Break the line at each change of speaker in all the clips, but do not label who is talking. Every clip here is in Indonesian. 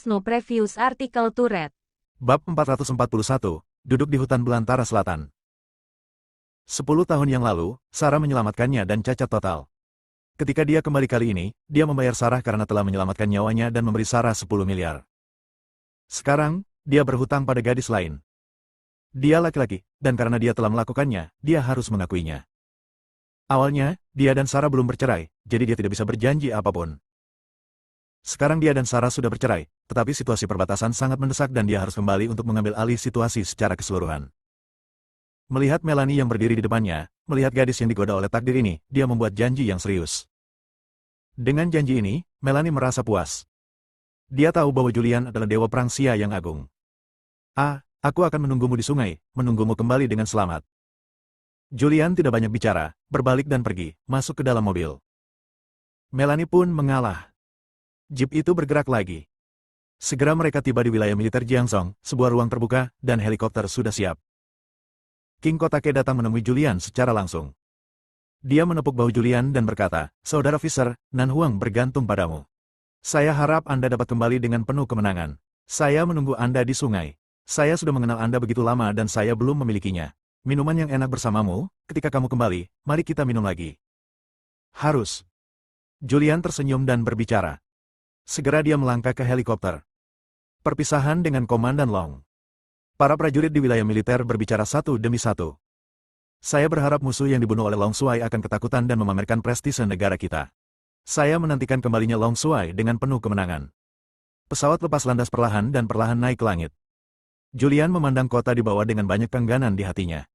no previous article to read.
Bab 441, duduk di hutan belantara selatan. 10 tahun yang lalu, Sarah menyelamatkannya dan cacat total. Ketika dia kembali kali ini, dia membayar Sarah karena telah menyelamatkan nyawanya dan memberi Sarah 10 miliar. Sekarang, dia berhutang pada gadis lain. Dia laki-laki, dan karena dia telah melakukannya, dia harus mengakuinya. Awalnya, dia dan Sarah belum bercerai, jadi dia tidak bisa berjanji apapun. Sekarang dia dan Sarah sudah bercerai, tetapi situasi perbatasan sangat mendesak dan dia harus kembali untuk mengambil alih situasi secara keseluruhan. Melihat Melanie yang berdiri di depannya, melihat gadis yang digoda oleh takdir ini, dia membuat janji yang serius. Dengan janji ini, Melanie merasa puas. Dia tahu bahwa Julian adalah dewa perang Sia yang agung. Aku akan menunggumu di sungai, menunggumu kembali dengan selamat. Julian tidak banyak bicara, berbalik dan pergi, masuk ke dalam mobil. Melanie pun mengalah. Jeep itu bergerak lagi. Segera mereka tiba di wilayah militer Jiangzhou, sebuah ruang terbuka, dan helikopter sudah siap. King Kotake datang menemui Julian secara langsung. Dia menepuk bahu Julian dan berkata, "Saudara Fisher, Nan Huang bergantung padamu. Saya harap Anda dapat kembali dengan penuh kemenangan. Saya menunggu Anda di sungai. Saya sudah mengenal Anda begitu lama dan saya belum memilikinya. Minuman yang enak bersamamu, ketika kamu kembali, mari kita minum lagi." Harus. Julian tersenyum dan berbicara. Segera dia melangkah ke helikopter. Perpisahan dengan Komandan Long. Para prajurit di wilayah militer berbicara satu demi satu. Saya berharap musuh yang dibunuh oleh Long Shuai akan ketakutan dan memamerkan prestise negara kita. Saya menantikan kembalinya Long Shuai dengan penuh kemenangan. Pesawat lepas landas perlahan dan perlahan naik ke langit. Julian memandang kota di bawah dengan banyak keengganan di hatinya.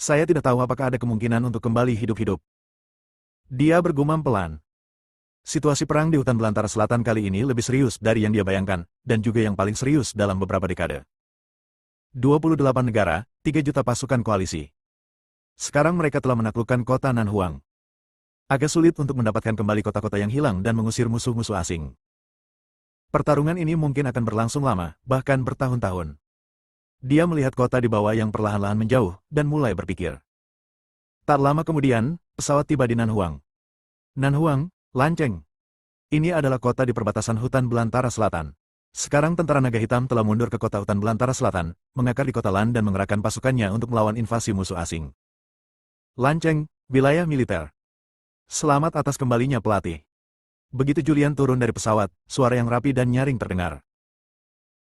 Saya tidak tahu apakah ada kemungkinan untuk kembali hidup-hidup. Dia bergumam pelan. Situasi perang di hutan belantara selatan kali ini lebih serius dari yang dia bayangkan, dan juga yang paling serius dalam beberapa dekade. 28 negara, 3 juta pasukan koalisi. Sekarang mereka telah menaklukkan kota Nanhuang. Agak sulit untuk mendapatkan kembali kota-kota yang hilang dan mengusir musuh-musuh asing. Pertarungan ini mungkin akan berlangsung lama, bahkan bertahun-tahun. Dia melihat kota di bawah yang perlahan-lahan menjauh, dan mulai berpikir. Tak lama kemudian, pesawat tiba di Nanhuang. Nanhuang, Lanceng. Ini adalah kota di perbatasan hutan belantara selatan. Sekarang tentara naga hitam telah mundur ke kota hutan belantara selatan, mengakar di kota Lan dan mengerahkan pasukannya untuk melawan invasi musuh asing. Lanceng, wilayah militer. Selamat atas kembalinya pelatih. Begitu Julian turun dari pesawat, suara yang rapi dan nyaring terdengar.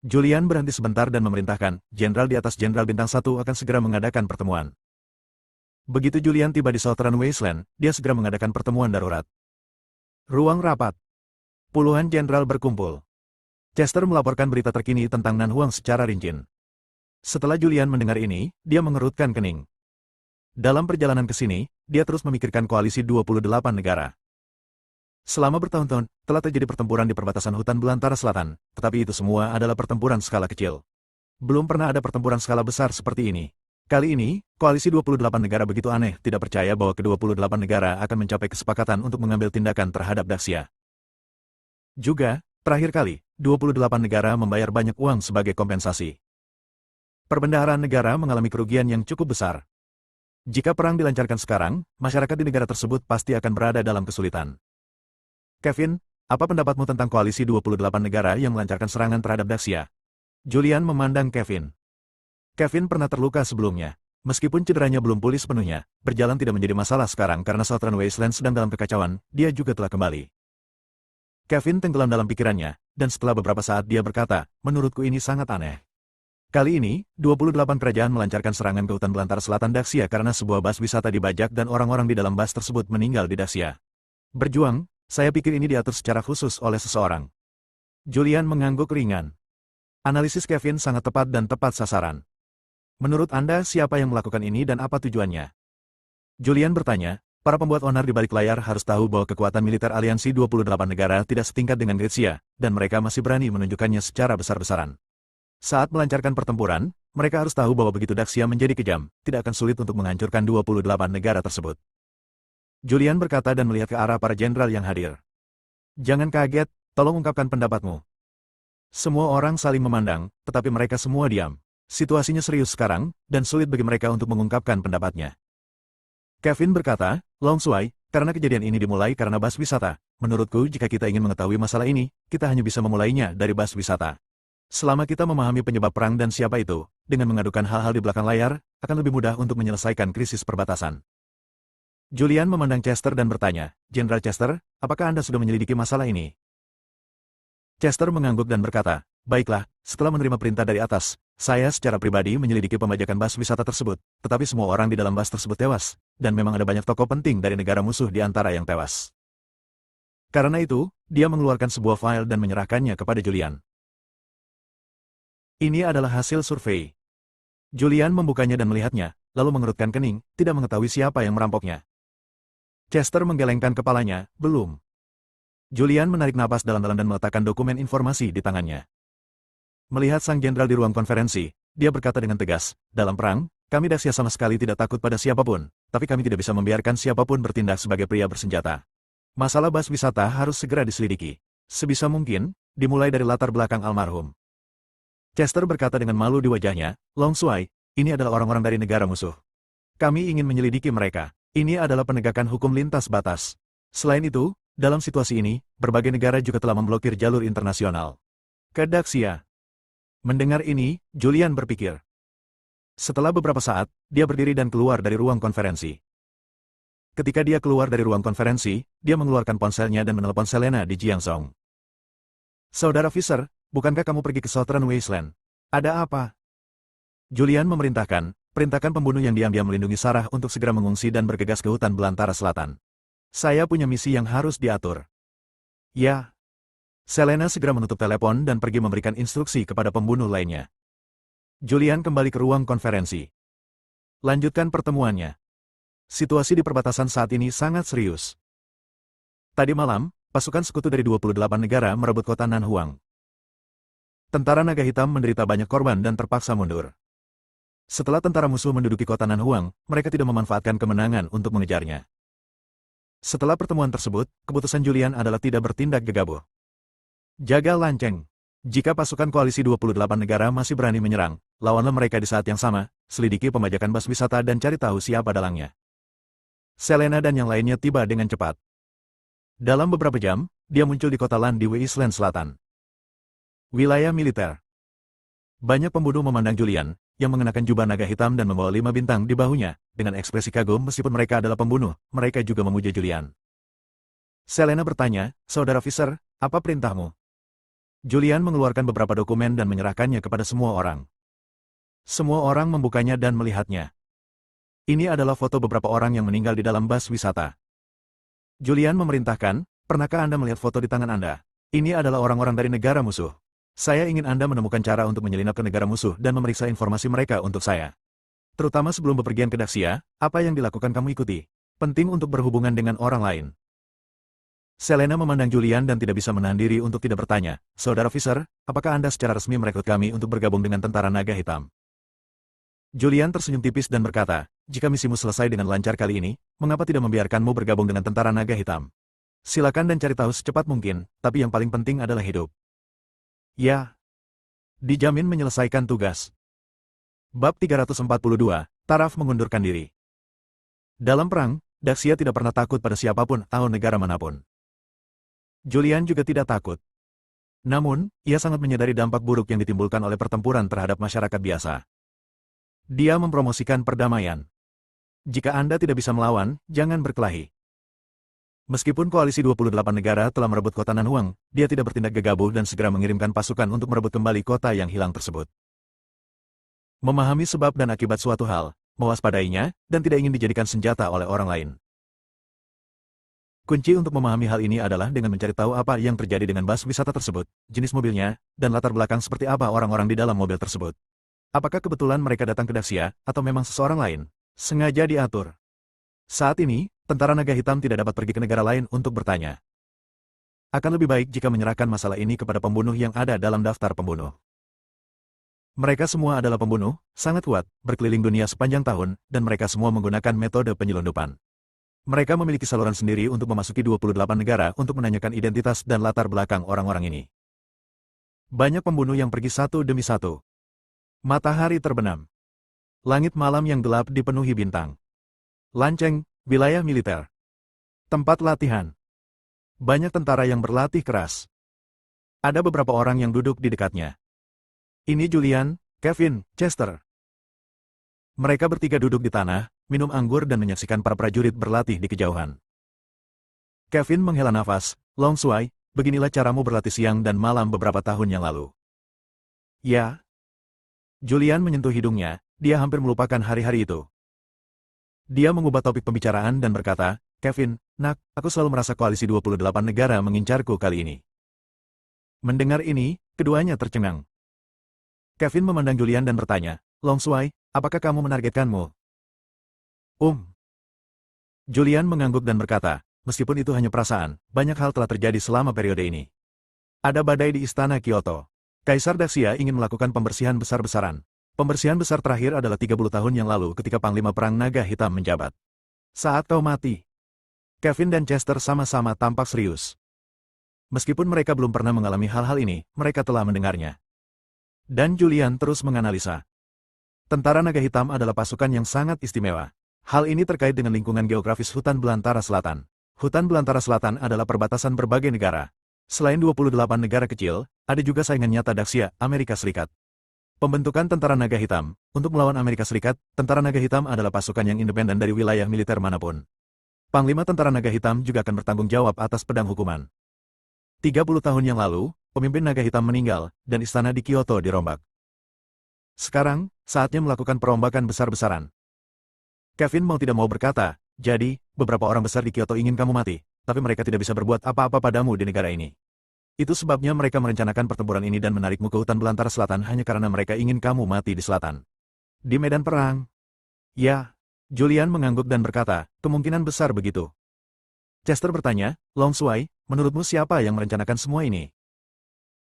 Julian berhenti sebentar dan memerintahkan, jenderal di atas jenderal bintang 1 akan segera mengadakan pertemuan. Begitu Julian tiba di Southern Wasteland, dia segera mengadakan pertemuan darurat. Ruang rapat. Puluhan jenderal berkumpul. Chester melaporkan berita terkini tentang Nanhuang secara rinci. Setelah Julian mendengar ini, dia mengerutkan kening. Dalam perjalanan ke sini, dia terus memikirkan koalisi 28 negara. Selama bertahun-tahun, telah terjadi pertempuran di perbatasan hutan belantara selatan, tetapi itu semua adalah pertempuran skala kecil. Belum pernah ada pertempuran skala besar seperti ini. Kali ini, koalisi 28 negara begitu aneh, tidak percaya bahwa ke-28 negara akan mencapai kesepakatan untuk mengambil tindakan terhadap Daxia. Juga, terakhir kali, 28 negara membayar banyak uang sebagai kompensasi. Perbendaharaan negara mengalami kerugian yang cukup besar. Jika perang dilancarkan sekarang, masyarakat di negara tersebut pasti akan berada dalam kesulitan. Kevin, apa pendapatmu tentang koalisi 28 negara yang melancarkan serangan terhadap Daxia? Julian memandang Kevin. Kevin pernah terluka sebelumnya. Meskipun cederanya belum pulih sepenuhnya, berjalan tidak menjadi masalah sekarang karena Southern Wasteland sedang dalam kekacauan, dia juga telah kembali. Kevin tenggelam dalam pikirannya, dan setelah beberapa saat dia berkata, menurutku ini sangat aneh. Kali ini, 28 kerajaan melancarkan serangan ke hutan belantara selatan Daxia karena sebuah bas wisata dibajak dan orang-orang di dalam bas tersebut meninggal di Daxia. Berjuang, saya pikir ini diatur secara khusus oleh seseorang. Julian mengangguk ringan. Analisis Kevin sangat tepat dan tepat sasaran. Menurut Anda siapa yang melakukan ini dan apa tujuannya? Julian bertanya. Para pembuat onar di balik layar harus tahu bahwa kekuatan militer aliansi 28 negara tidak setingkat dengan Gretsia, dan mereka masih berani menunjukkannya secara besar-besaran. Saat melancarkan pertempuran, mereka harus tahu bahwa begitu Daxia menjadi kejam, tidak akan sulit untuk menghancurkan 28 negara tersebut. Julian berkata dan melihat ke arah para jenderal yang hadir. Jangan kaget, tolong ungkapkan pendapatmu. Semua orang saling memandang, tetapi mereka semua diam. Situasinya serius sekarang, dan sulit bagi mereka untuk mengungkapkan pendapatnya. Kevin berkata, Long Shuai, karena kejadian ini dimulai karena bas wisata, menurutku jika kita ingin mengetahui masalah ini, kita hanya bisa memulainya dari bas wisata. Selama kita memahami penyebab perang dan siapa itu, dengan mengadukan hal-hal di belakang layar, akan lebih mudah untuk menyelesaikan krisis perbatasan. Julian memandang Chester dan bertanya, Jenderal Chester, apakah Anda sudah menyelidiki masalah ini? Chester mengangguk dan berkata, baiklah, setelah menerima perintah dari atas, saya secara pribadi menyelidiki pembajakan bas wisata tersebut, tetapi semua orang di dalam bas tersebut tewas, dan memang ada banyak tokoh penting dari negara musuh di antara yang tewas. Karena itu, dia mengeluarkan sebuah file dan menyerahkannya kepada Julian. Ini adalah hasil survei. Julian membukanya dan melihatnya, lalu mengerutkan kening, tidak mengetahui siapa yang merampoknya. Chester menggelengkan kepalanya, belum. Julian menarik napas dalam-dalam dan meletakkan dokumen informasi di tangannya. Melihat sang jenderal di ruang konferensi, dia berkata dengan tegas, dalam perang, kami Daxia sama sekali tidak takut pada siapapun, tapi kami tidak bisa membiarkan siapapun bertindak sebagai pria bersenjata. Masalah bas wisata harus segera diselidiki. Sebisa mungkin, dimulai dari latar belakang almarhum. Chester berkata dengan malu di wajahnya, Long Shuai, ini adalah orang-orang dari negara musuh. Kami ingin menyelidiki mereka. Ini adalah penegakan hukum lintas batas. Selain itu, dalam situasi ini, berbagai negara juga telah memblokir jalur internasional ke Daxia. Mendengar ini, Julian berpikir. Setelah beberapa saat, dia berdiri dan keluar dari ruang konferensi. Ketika dia keluar dari ruang konferensi, dia mengeluarkan ponselnya dan menelepon Selena di Jiangzhou. Saudara Fisher, bukankah kamu pergi ke Southern Wasteland? Ada apa? Julian memerintahkan, perintahkan pembunuh yang diam-diam melindungi Sarah untuk segera mengungsi dan bergegas ke hutan belantara selatan. Saya punya misi yang harus diatur. Ya. Selena segera menutup telepon dan pergi memberikan instruksi kepada pembunuh lainnya. Julian kembali ke ruang konferensi. Lanjutkan pertemuannya. Situasi di perbatasan saat ini sangat serius. Tadi malam, pasukan sekutu dari 28 negara merebut kota Nanhuang. Tentara Naga Hitam menderita banyak korban dan terpaksa mundur. Setelah tentara musuh menduduki kota Nanhuang, mereka tidak memanfaatkan kemenangan untuk mengejarnya. Setelah pertemuan tersebut, keputusan Julian adalah tidak bertindak gegabah. Jaga lanceng. Jika pasukan koalisi 28 negara masih berani menyerang, lawanlah mereka di saat yang sama, selidiki pembajakan bas wisata dan cari tahu siapa dalangnya. Selena dan yang lainnya tiba dengan cepat. Dalam beberapa jam, dia muncul di kota Lan di Wasteland Selatan. Wilayah militer. Banyak pembunuh memandang Julian, yang mengenakan jubah naga hitam dan membawa 5 bintang di bahunya, dengan ekspresi kagum meskipun mereka adalah pembunuh, mereka juga memuja Julian. Selena bertanya, Saudara Fisher, apa perintahmu? Julian mengeluarkan beberapa dokumen dan menyerahkannya kepada semua orang. Semua orang membukanya dan melihatnya. Ini adalah foto beberapa orang yang meninggal di dalam bas wisata. Julian memerintahkan, pernahkah Anda melihat foto di tangan Anda? Ini adalah orang-orang dari negara musuh. Saya ingin Anda menemukan cara untuk menyelinap ke negara musuh dan memeriksa informasi mereka untuk saya. Terutama sebelum bepergian ke Daxia, apa yang dilakukan kamu ikuti. Penting untuk berhubungan dengan orang lain. Selena memandang Julian dan tidak bisa menahan diri untuk tidak bertanya, Saudara Fisher, apakah Anda secara resmi merekrut kami untuk bergabung dengan tentara naga hitam? Julian tersenyum tipis dan berkata, jika misimu selesai dengan lancar kali ini, mengapa tidak membiarkanmu bergabung dengan tentara naga hitam? Silakan dan cari tahu secepat mungkin, tapi yang paling penting adalah hidup. Ya. Dijamin menyelesaikan tugas. Bab 342, Taraf mengundurkan diri. Dalam perang, Daxia tidak pernah takut pada siapapun atau negara manapun. Julian juga tidak takut. Namun, ia sangat menyadari dampak buruk yang ditimbulkan oleh pertempuran terhadap masyarakat biasa. Dia mempromosikan perdamaian. Jika Anda tidak bisa melawan, jangan berkelahi. Meskipun koalisi 28 negara telah merebut kota Nanhuang, dia tidak bertindak gegabah dan segera mengirimkan pasukan untuk merebut kembali kota yang hilang tersebut. Memahami sebab dan akibat suatu hal, mewaspadainya, dan tidak ingin dijadikan senjata oleh orang lain. Kunci untuk memahami hal ini adalah dengan mencari tahu apa yang terjadi dengan bas wisata tersebut, jenis mobilnya, dan latar belakang seperti apa orang-orang di dalam mobil tersebut. Apakah kebetulan mereka datang ke Daxia, atau memang seseorang lain? Sengaja diatur. Saat ini, tentara naga hitam tidak dapat pergi ke negara lain untuk bertanya. Akan lebih baik jika menyerahkan masalah ini kepada pembunuh yang ada dalam daftar pembunuh. Mereka semua adalah pembunuh, sangat kuat, berkeliling dunia sepanjang tahun, dan mereka semua menggunakan metode penyelundupan. Mereka memiliki saluran sendiri untuk memasuki 28 negara untuk menanyakan identitas dan latar belakang orang-orang ini. Banyak pembunuh yang pergi satu demi satu. Matahari terbenam. Langit malam yang gelap dipenuhi bintang. Lanceng, wilayah militer. Tempat latihan. Banyak tentara yang berlatih keras. Ada beberapa orang yang duduk di dekatnya. Ini Julian, Kevin, Chester. Mereka bertiga duduk di tanah, minum anggur dan menyaksikan para prajurit berlatih di kejauhan. Kevin menghela nafas, Long Shuai, beginilah caramu berlatih siang dan malam beberapa tahun yang lalu. Ya. Julian menyentuh hidungnya, dia hampir melupakan hari-hari itu. Dia mengubah topik pembicaraan dan berkata, Kevin, nak, aku selalu merasa koalisi 28 negara mengincarku kali ini. Mendengar ini, keduanya tercengang. Kevin memandang Julian dan bertanya, Long Shuai, apakah kamu menargetkanmu? Julian mengangguk dan berkata, meskipun itu hanya perasaan, banyak hal telah terjadi selama periode ini. Ada badai di istana Kyoto. Kaisar Daxia ingin melakukan pembersihan besar-besaran. Pembersihan besar terakhir adalah 30 tahun yang lalu ketika Panglima Perang Naga Hitam menjabat. Saat kau mati. Kevin dan Chester sama-sama tampak serius. Meskipun mereka belum pernah mengalami hal-hal ini, mereka telah mendengarnya. Dan Julian terus menganalisa. Tentara Naga Hitam adalah pasukan yang sangat istimewa. Hal ini terkait dengan lingkungan geografis hutan belantara selatan. Hutan belantara selatan adalah perbatasan berbagai negara. Selain 28 negara kecil, ada juga saingan nyata Daxia, Amerika Serikat. Pembentukan Tentara Naga Hitam. Untuk melawan Amerika Serikat, Tentara Naga Hitam adalah pasukan yang independen dari wilayah militer manapun. Panglima Tentara Naga Hitam juga akan bertanggung jawab atas pedang hukuman. 30 tahun yang lalu, pemimpin Naga Hitam meninggal, dan istana di Kyoto dirombak. Sekarang, saatnya melakukan perombakan besar-besaran. Kevin mau tidak mau berkata, jadi, beberapa orang besar di Kyoto ingin kamu mati, tapi mereka tidak bisa berbuat apa-apa padamu di negara ini. Itu sebabnya mereka merencanakan pertempuran ini dan menarikmu ke hutan belantara selatan hanya karena mereka ingin kamu mati di selatan. Di medan perang. Ya. Julian mengangguk dan berkata, kemungkinan besar begitu. Chester bertanya, Long Shuai, menurutmu siapa yang merencanakan semua ini?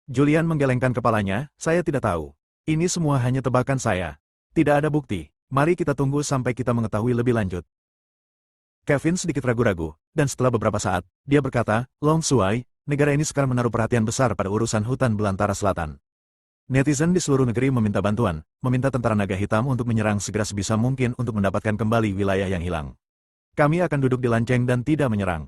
Julian menggelengkan kepalanya, saya tidak tahu. Ini semua hanya tebakan saya. Tidak ada bukti. Mari kita tunggu sampai kita mengetahui lebih lanjut. Kevin sedikit ragu-ragu, dan setelah beberapa saat, dia berkata, Long Shuai, negara ini sekarang menaruh perhatian besar pada urusan hutan belantara selatan. Netizen di seluruh negeri meminta bantuan, meminta tentara Naga Hitam untuk menyerang segera sebisa mungkin untuk mendapatkan kembali wilayah yang hilang. Kami akan duduk di lanceng dan tidak menyerang.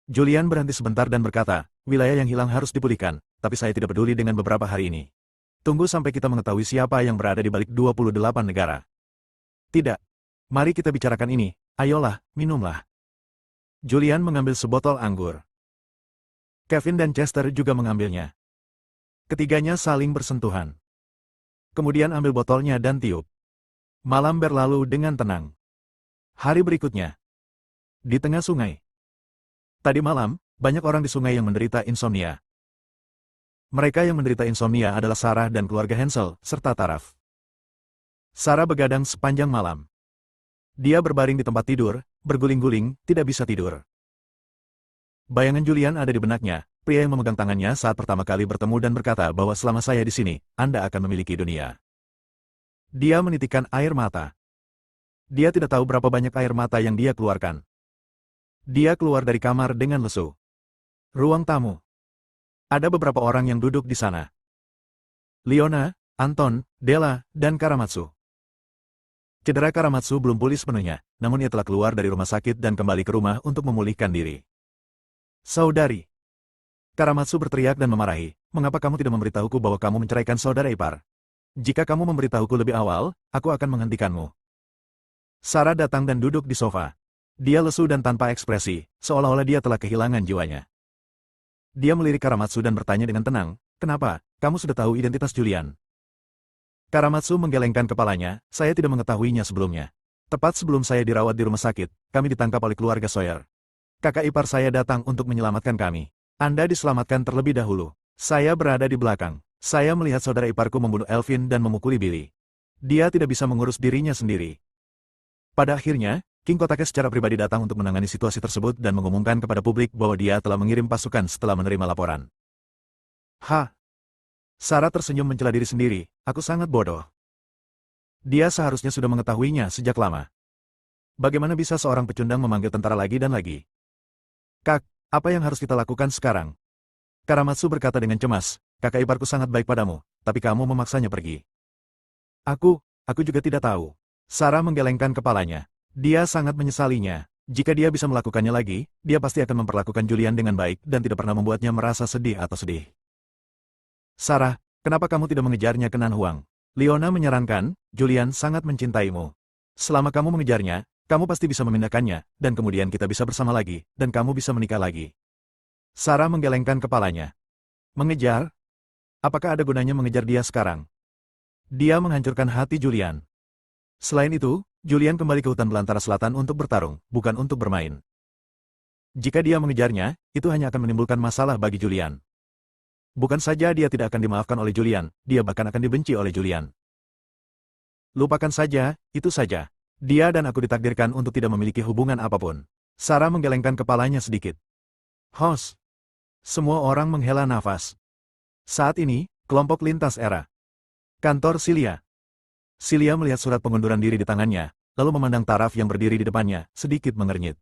Julian berhenti sebentar dan berkata, wilayah yang hilang harus dipulihkan, tapi saya tidak peduli dengan beberapa hari ini. Tunggu sampai kita mengetahui siapa yang berada di balik 28 negara. Tidak. Mari kita bicarakan ini, ayolah, minumlah. Julian mengambil sebotol anggur. Kevin dan Chester juga mengambilnya. Ketiganya saling bersentuhan. Kemudian ambil botolnya dan tiup. Malam berlalu dengan tenang. Hari berikutnya. Di tengah sungai. Tadi malam, banyak orang di sungai yang menderita insomnia. Mereka yang menderita insomnia adalah Sarah dan keluarga Hansel, serta Taraf. Sarah begadang sepanjang malam. Dia berbaring di tempat tidur, berguling-guling, tidak bisa tidur. Bayangan Julian ada di benaknya, pria yang memegang tangannya saat pertama kali bertemu dan berkata bahwa selama saya di sini, Anda akan memiliki dunia. Dia menitikkan air mata. Dia tidak tahu berapa banyak air mata yang dia keluarkan. Dia keluar dari kamar dengan lesu. Ruang tamu. Ada beberapa orang yang duduk di sana. Leona, Anton, Della, dan Karamatsu. Cedera Karamatsu belum pulih sepenuhnya, namun ia telah keluar dari rumah sakit dan kembali ke rumah untuk memulihkan diri. Saudari. Karamatsu berteriak dan memarahi, mengapa kamu tidak memberitahuku bahwa kamu menceraikan saudara ipar? Jika kamu memberitahuku lebih awal, aku akan menghentikanmu. Sarah datang dan duduk di sofa. Dia lesu dan tanpa ekspresi, seolah-olah dia telah kehilangan jiwanya. Dia melirik Karamatsu dan bertanya dengan tenang, kenapa, kamu sudah tahu identitas Julian? Karamatsu menggelengkan kepalanya, saya tidak mengetahuinya sebelumnya. Tepat sebelum saya dirawat di rumah sakit, kami ditangkap oleh keluarga Sawyer. Kakak ipar saya datang untuk menyelamatkan kami. Anda diselamatkan terlebih dahulu. Saya berada di belakang. Saya melihat saudara iparku membunuh Elvin dan memukuli Billy. Dia tidak bisa mengurus dirinya sendiri. Pada akhirnya, King Kotake secara pribadi datang untuk menangani situasi tersebut dan mengumumkan kepada publik bahwa dia telah mengirim pasukan setelah menerima laporan. Sarah tersenyum mencela diri sendiri, aku sangat bodoh. Dia seharusnya sudah mengetahuinya sejak lama. Bagaimana bisa seorang pecundang memanggil tentara lagi dan lagi? Kak, apa yang harus kita lakukan sekarang? Karamatsu berkata dengan cemas, kakak iparku sangat baik padamu, tapi kamu memaksanya pergi. Aku juga tidak tahu. Sarah menggelengkan kepalanya. Dia sangat menyesalinya. Jika dia bisa melakukannya lagi, dia pasti akan memperlakukan Julian dengan baik dan tidak pernah membuatnya merasa sedih atau sedih. Sarah, kenapa kamu tidak mengejarnya ke Nanhuang? Leona menyarankan, Julian sangat mencintaimu. Selama kamu mengejarnya, kamu pasti bisa memindahkannya, dan kemudian kita bisa bersama lagi, dan kamu bisa menikah lagi. Sarah menggelengkan kepalanya. Mengejar? Apakah ada gunanya mengejar dia sekarang? Dia menghancurkan hati Julian. Selain itu, Julian kembali ke hutan belantara selatan untuk bertarung, bukan untuk bermain. Jika dia mengejarnya, itu hanya akan menimbulkan masalah bagi Julian. Bukan saja dia tidak akan dimaafkan oleh Julian, dia bahkan akan dibenci oleh Julian. Lupakan saja, itu saja. Dia dan aku ditakdirkan untuk tidak memiliki hubungan apapun. Sarah menggelengkan kepalanya sedikit. Hos. Semua orang menghela nafas. Saat ini, kelompok lintas era. Kantor Cilia. Cilia melihat surat pengunduran diri di tangannya, lalu memandang Taraf yang berdiri di depannya, sedikit mengernyit.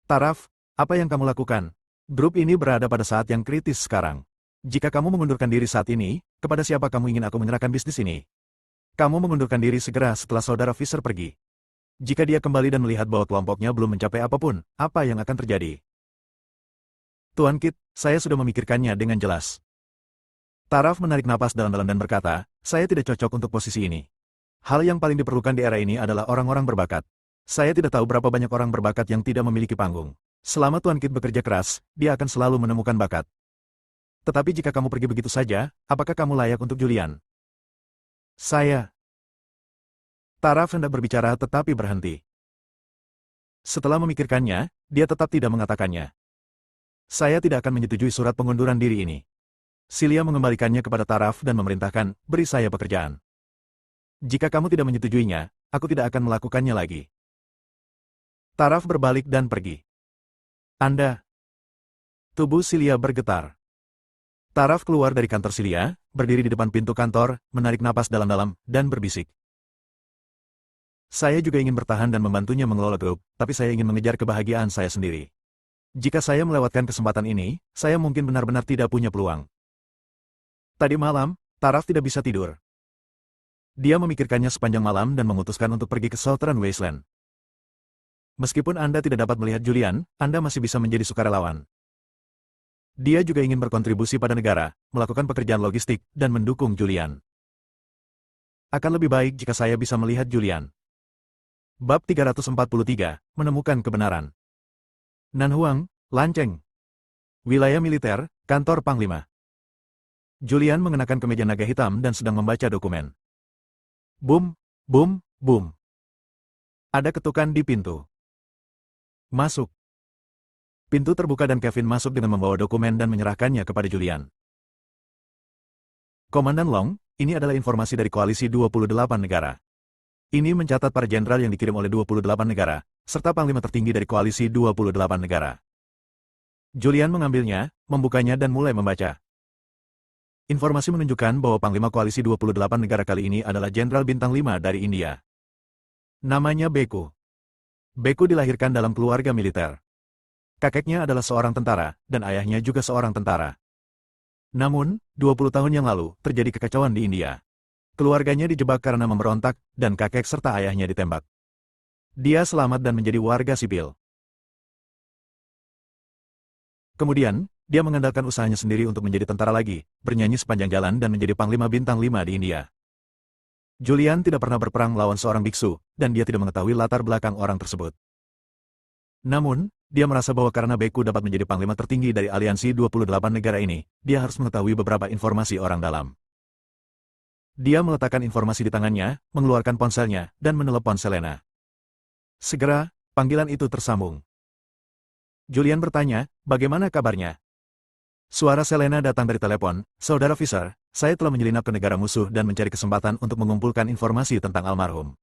Taraf, apa yang kamu lakukan? Grup ini berada pada saat yang kritis sekarang. Jika kamu mengundurkan diri saat ini, kepada siapa kamu ingin aku menyerahkan bisnis ini? Kamu mengundurkan diri segera setelah saudara Fisher pergi. Jika dia kembali dan melihat bahwa kelompoknya belum mencapai apapun, apa yang akan terjadi? Tuan Kit, saya sudah memikirkannya dengan jelas. Taraf menarik napas dalam-dalam dan berkata, saya tidak cocok untuk posisi ini. Hal yang paling diperlukan di era ini adalah orang-orang berbakat. Saya tidak tahu berapa banyak orang berbakat yang tidak memiliki panggung. Selama Tuan Kit bekerja keras, dia akan selalu menemukan bakat. Tetapi jika kamu pergi begitu saja, apakah kamu layak untuk Julian? Saya. Taraf hendak berbicara tetapi berhenti. Setelah memikirkannya, dia tetap tidak mengatakannya. Saya tidak akan menyetujui surat pengunduran diri ini. Cilia mengembalikannya kepada Taraf dan memerintahkan, beri saya pekerjaan. Jika kamu tidak menyetujuinya, aku tidak akan melakukannya lagi. Taraf berbalik dan pergi. Anda. Tubuh Cilia bergetar. Taraf keluar dari kantor Cilia, berdiri di depan pintu kantor, menarik napas dalam-dalam, dan berbisik. Saya juga ingin bertahan dan membantunya mengelola grup, tapi saya ingin mengejar kebahagiaan saya sendiri. Jika saya melewatkan kesempatan ini, saya mungkin benar-benar tidak punya peluang. Tadi malam, Taraf tidak bisa tidur. Dia memikirkannya sepanjang malam dan memutuskan untuk pergi ke Southern Wasteland. Meskipun Anda tidak dapat melihat Julian, Anda masih bisa menjadi sukarelawan. Dia juga ingin berkontribusi pada negara, melakukan pekerjaan logistik, dan mendukung Julian. Akan lebih baik jika saya bisa melihat Julian. Bab 343, Menemukan Kebenaran. Nanhuang, Lanceng. Wilayah militer, kantor Panglima. Julian mengenakan kemeja naga hitam dan sedang membaca dokumen. Bum, bum, bum. Ada ketukan di pintu. Masuk. Pintu terbuka dan Kevin masuk dengan membawa dokumen dan menyerahkannya kepada Julian. Komandan Long, ini adalah informasi dari koalisi 28 negara. Ini mencatat para jenderal yang dikirim oleh 28 negara, serta panglima tertinggi dari koalisi 28 negara. Julian mengambilnya, membukanya dan mulai membaca. Informasi menunjukkan bahwa Panglima Koalisi 28 negara kali ini adalah Jenderal Bintang 5 dari India. Namanya Beku. Beku dilahirkan dalam keluarga militer. Kakeknya adalah seorang tentara, dan ayahnya juga seorang tentara. Namun, 20 tahun yang lalu, terjadi kekacauan di India. Keluarganya dijebak karena memberontak, dan kakek serta ayahnya ditembak. Dia selamat dan menjadi warga sipil. Kemudian, dia mengandalkan usahanya sendiri untuk menjadi tentara lagi, bernyanyi sepanjang jalan dan menjadi Panglima Bintang 5 di India. Julian tidak pernah berperang melawan seorang biksu, dan dia tidak mengetahui latar belakang orang tersebut. Namun, dia merasa bahwa karena Beku dapat menjadi Panglima tertinggi dari aliansi 28 negara ini, dia harus mengetahui beberapa informasi orang dalam. Dia meletakkan informasi di tangannya, mengeluarkan ponselnya, dan menelepon Selena. Segera, panggilan itu tersambung. Julian bertanya, bagaimana kabarnya? Suara Selena datang dari telepon, Saudara Fisher, saya telah menyelinap ke negara musuh dan mencari kesempatan untuk mengumpulkan informasi tentang almarhum.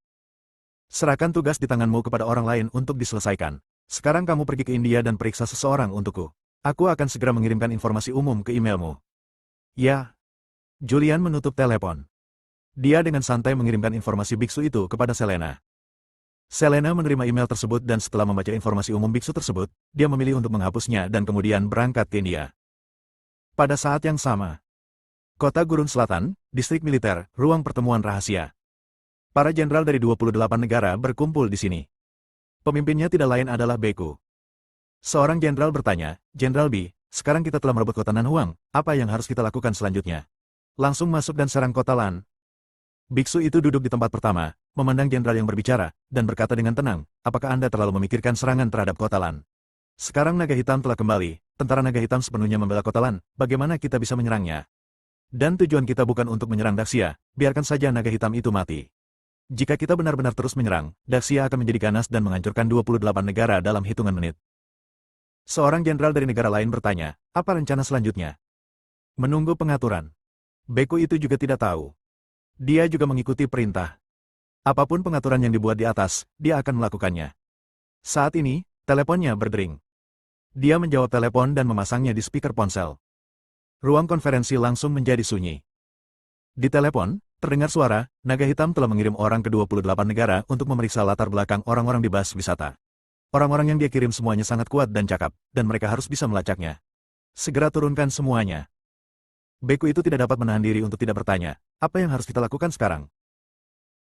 Serahkan tugas di tanganmu kepada orang lain untuk diselesaikan. Sekarang kamu pergi ke India dan periksa seseorang untukku. Aku akan segera mengirimkan informasi umum ke emailmu. Ya. Julian menutup telepon. Dia dengan santai mengirimkan informasi biksu itu kepada Selena. Selena menerima email tersebut dan setelah membaca informasi umum biksu tersebut, dia memilih untuk menghapusnya dan kemudian berangkat ke India. Pada saat yang sama, Kota Gurun Selatan, distrik militer, ruang pertemuan rahasia. Para jenderal dari 28 negara berkumpul di sini. Pemimpinnya tidak lain adalah Beku. Seorang jenderal bertanya, Jenderal Bi, sekarang kita telah merebut kota Nanhuang, apa yang harus kita lakukan selanjutnya? Langsung masuk dan serang kota Lan. Biksu itu duduk di tempat pertama, memandang jenderal yang berbicara, dan berkata dengan tenang, apakah Anda terlalu memikirkan serangan terhadap kota Lan? Sekarang naga hitam telah kembali, tentara naga hitam sepenuhnya membela kota Lan, bagaimana kita bisa menyerangnya? Dan tujuan kita bukan untuk menyerang Daxia, biarkan saja naga hitam itu mati. Jika kita benar-benar terus menyerang, Daxia akan menjadi ganas dan menghancurkan 28 negara dalam hitungan menit. Seorang jenderal dari negara lain bertanya, apa rencana selanjutnya? Menunggu pengaturan. Beku itu juga tidak tahu. Dia juga mengikuti perintah. Apapun pengaturan yang dibuat di atas, dia akan melakukannya. Saat ini, teleponnya berdering. Dia menjawab telepon dan memasangnya di speaker ponsel. Ruang konferensi langsung menjadi sunyi. Di telepon, terdengar suara, naga hitam telah mengirim orang ke 28 negara untuk memeriksa latar belakang orang-orang di bus wisata. Orang-orang yang dia kirim semuanya sangat kuat dan cakap, dan mereka harus bisa melacaknya. Segera turunkan semuanya. Beku itu tidak dapat menahan diri untuk tidak bertanya, apa yang harus kita lakukan sekarang?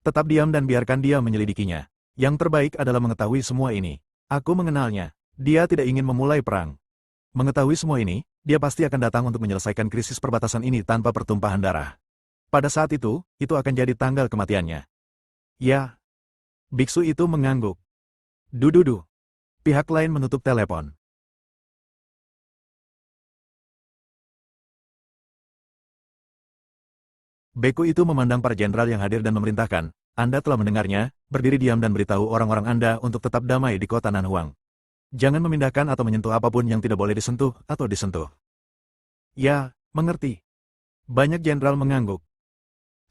Tetap diam dan biarkan dia menyelidikinya. Yang terbaik adalah mengetahui semua ini. Aku mengenalnya. Dia tidak ingin memulai perang. Mengetahui semua ini, dia pasti akan datang untuk menyelesaikan krisis perbatasan ini tanpa pertumpahan darah. Pada saat itu akan jadi tanggal kematiannya. Ya. Biksu itu mengangguk. Dududu. Pihak lain menutup telepon. Beku itu memandang para jenderal yang hadir dan memerintahkan, Anda telah mendengarnya, berdiri diam dan beritahu orang-orang Anda untuk tetap damai di kota Nanhuang. Jangan memindahkan atau menyentuh apapun yang tidak boleh disentuh atau disentuh. Ya, mengerti. Banyak jenderal mengangguk.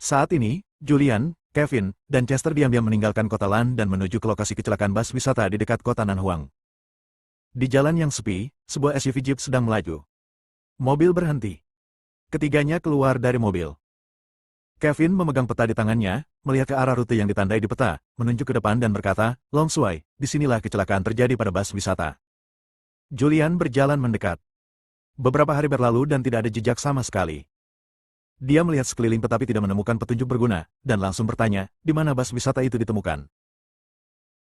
Saat ini, Julian, Kevin, dan Chester diam-diam meninggalkan kota Lan dan menuju ke lokasi kecelakaan bus wisata di dekat kota Nanhuang. Di jalan yang sepi, sebuah SUV Jeep sedang melaju. Mobil berhenti. Ketiganya keluar dari mobil. Kevin memegang peta di tangannya, melihat ke arah rute yang ditandai di peta, menunjuk ke depan dan berkata, Long Sui, disinilah kecelakaan terjadi pada bus wisata. Julian berjalan mendekat. Beberapa hari berlalu dan tidak ada jejak sama sekali. Dia melihat sekeliling tetapi tidak menemukan petunjuk berguna, dan langsung bertanya, di mana bus wisata itu ditemukan.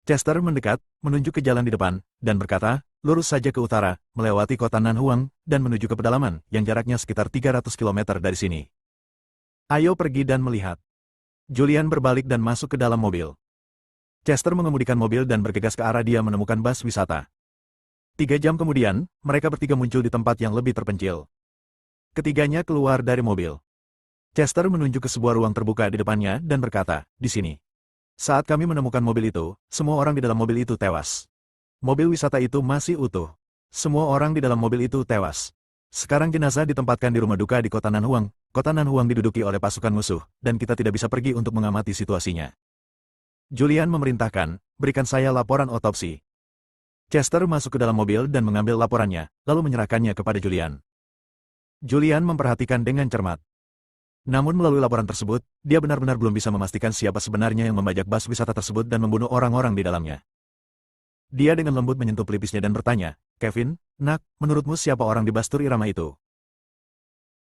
Chester mendekat, menunjuk ke jalan di depan, dan berkata, lurus saja ke utara, melewati kota Nanhuang, dan menuju ke pedalaman, yang jaraknya sekitar 300 km dari sini. Ayo pergi dan melihat. Julian berbalik dan masuk ke dalam mobil. Chester mengemudikan mobil dan bergegas ke arah dia menemukan bus wisata. 3 jam kemudian, mereka bertiga muncul di tempat yang lebih terpencil. Ketiganya keluar dari mobil. Chester menunjuk ke sebuah ruang terbuka di depannya dan berkata, di sini. Saat kami menemukan mobil itu, semua orang di dalam mobil itu tewas. Mobil wisata itu masih utuh. Semua orang di dalam mobil itu tewas. Sekarang jenazah ditempatkan di rumah duka di kota Nanhuang. Kota Nanhuang diduduki oleh pasukan musuh, dan kita tidak bisa pergi untuk mengamati situasinya. Julian memerintahkan, berikan saya laporan otopsi. Chester masuk ke dalam mobil dan mengambil laporannya, lalu menyerahkannya kepada Julian. Julian memperhatikan dengan cermat. Namun melalui laporan tersebut, dia benar-benar belum bisa memastikan siapa sebenarnya yang membajak bus wisata tersebut dan membunuh orang-orang di dalamnya. Dia dengan lembut menyentuh pelipisnya dan bertanya, Kevin, nak, menurutmu siapa orang di bus tur irama itu?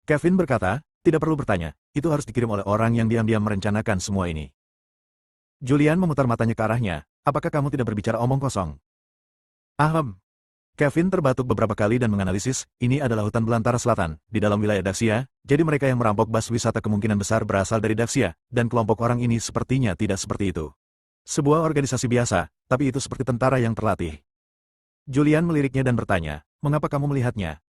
Kevin berkata, tidak perlu bertanya, itu harus dikirim oleh orang yang diam-diam merencanakan semua ini. Julian memutar matanya ke arahnya, apakah kamu tidak berbicara omong kosong? Ahem. Kevin terbatuk beberapa kali dan menganalisis, ini adalah hutan belantara selatan, di dalam wilayah Daxia, jadi mereka yang merampok bus wisata kemungkinan besar berasal dari Daxia, dan kelompok orang ini sepertinya tidak seperti itu. Sebuah organisasi biasa, tapi itu seperti tentara yang terlatih. Julian meliriknya dan bertanya, mengapa kamu melihatnya?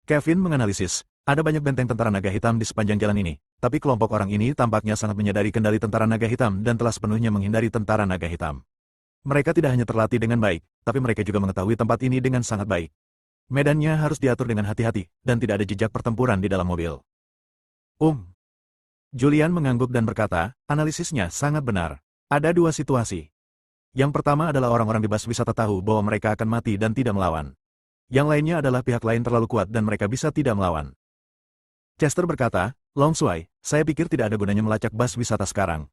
Kevin menganalisis, ada banyak benteng tentara naga hitam di sepanjang jalan ini, tapi kelompok orang ini tampaknya sangat menyadari kendali tentara naga hitam dan telah sepenuhnya menghindari tentara naga hitam. Mereka tidak hanya terlatih dengan baik, tapi mereka juga mengetahui tempat ini dengan sangat baik. Medannya harus diatur dengan hati-hati, dan tidak ada jejak pertempuran di dalam mobil. Julian mengangguk dan berkata, analisisnya sangat benar. Ada 2 situasi. Yang pertama adalah orang-orang di bus wisata tahu bahwa mereka akan mati dan tidak melawan. Yang lainnya adalah pihak lain terlalu kuat dan mereka bisa tidak melawan. Chester berkata, Long Sui, saya pikir tidak ada gunanya melacak bus wisata sekarang.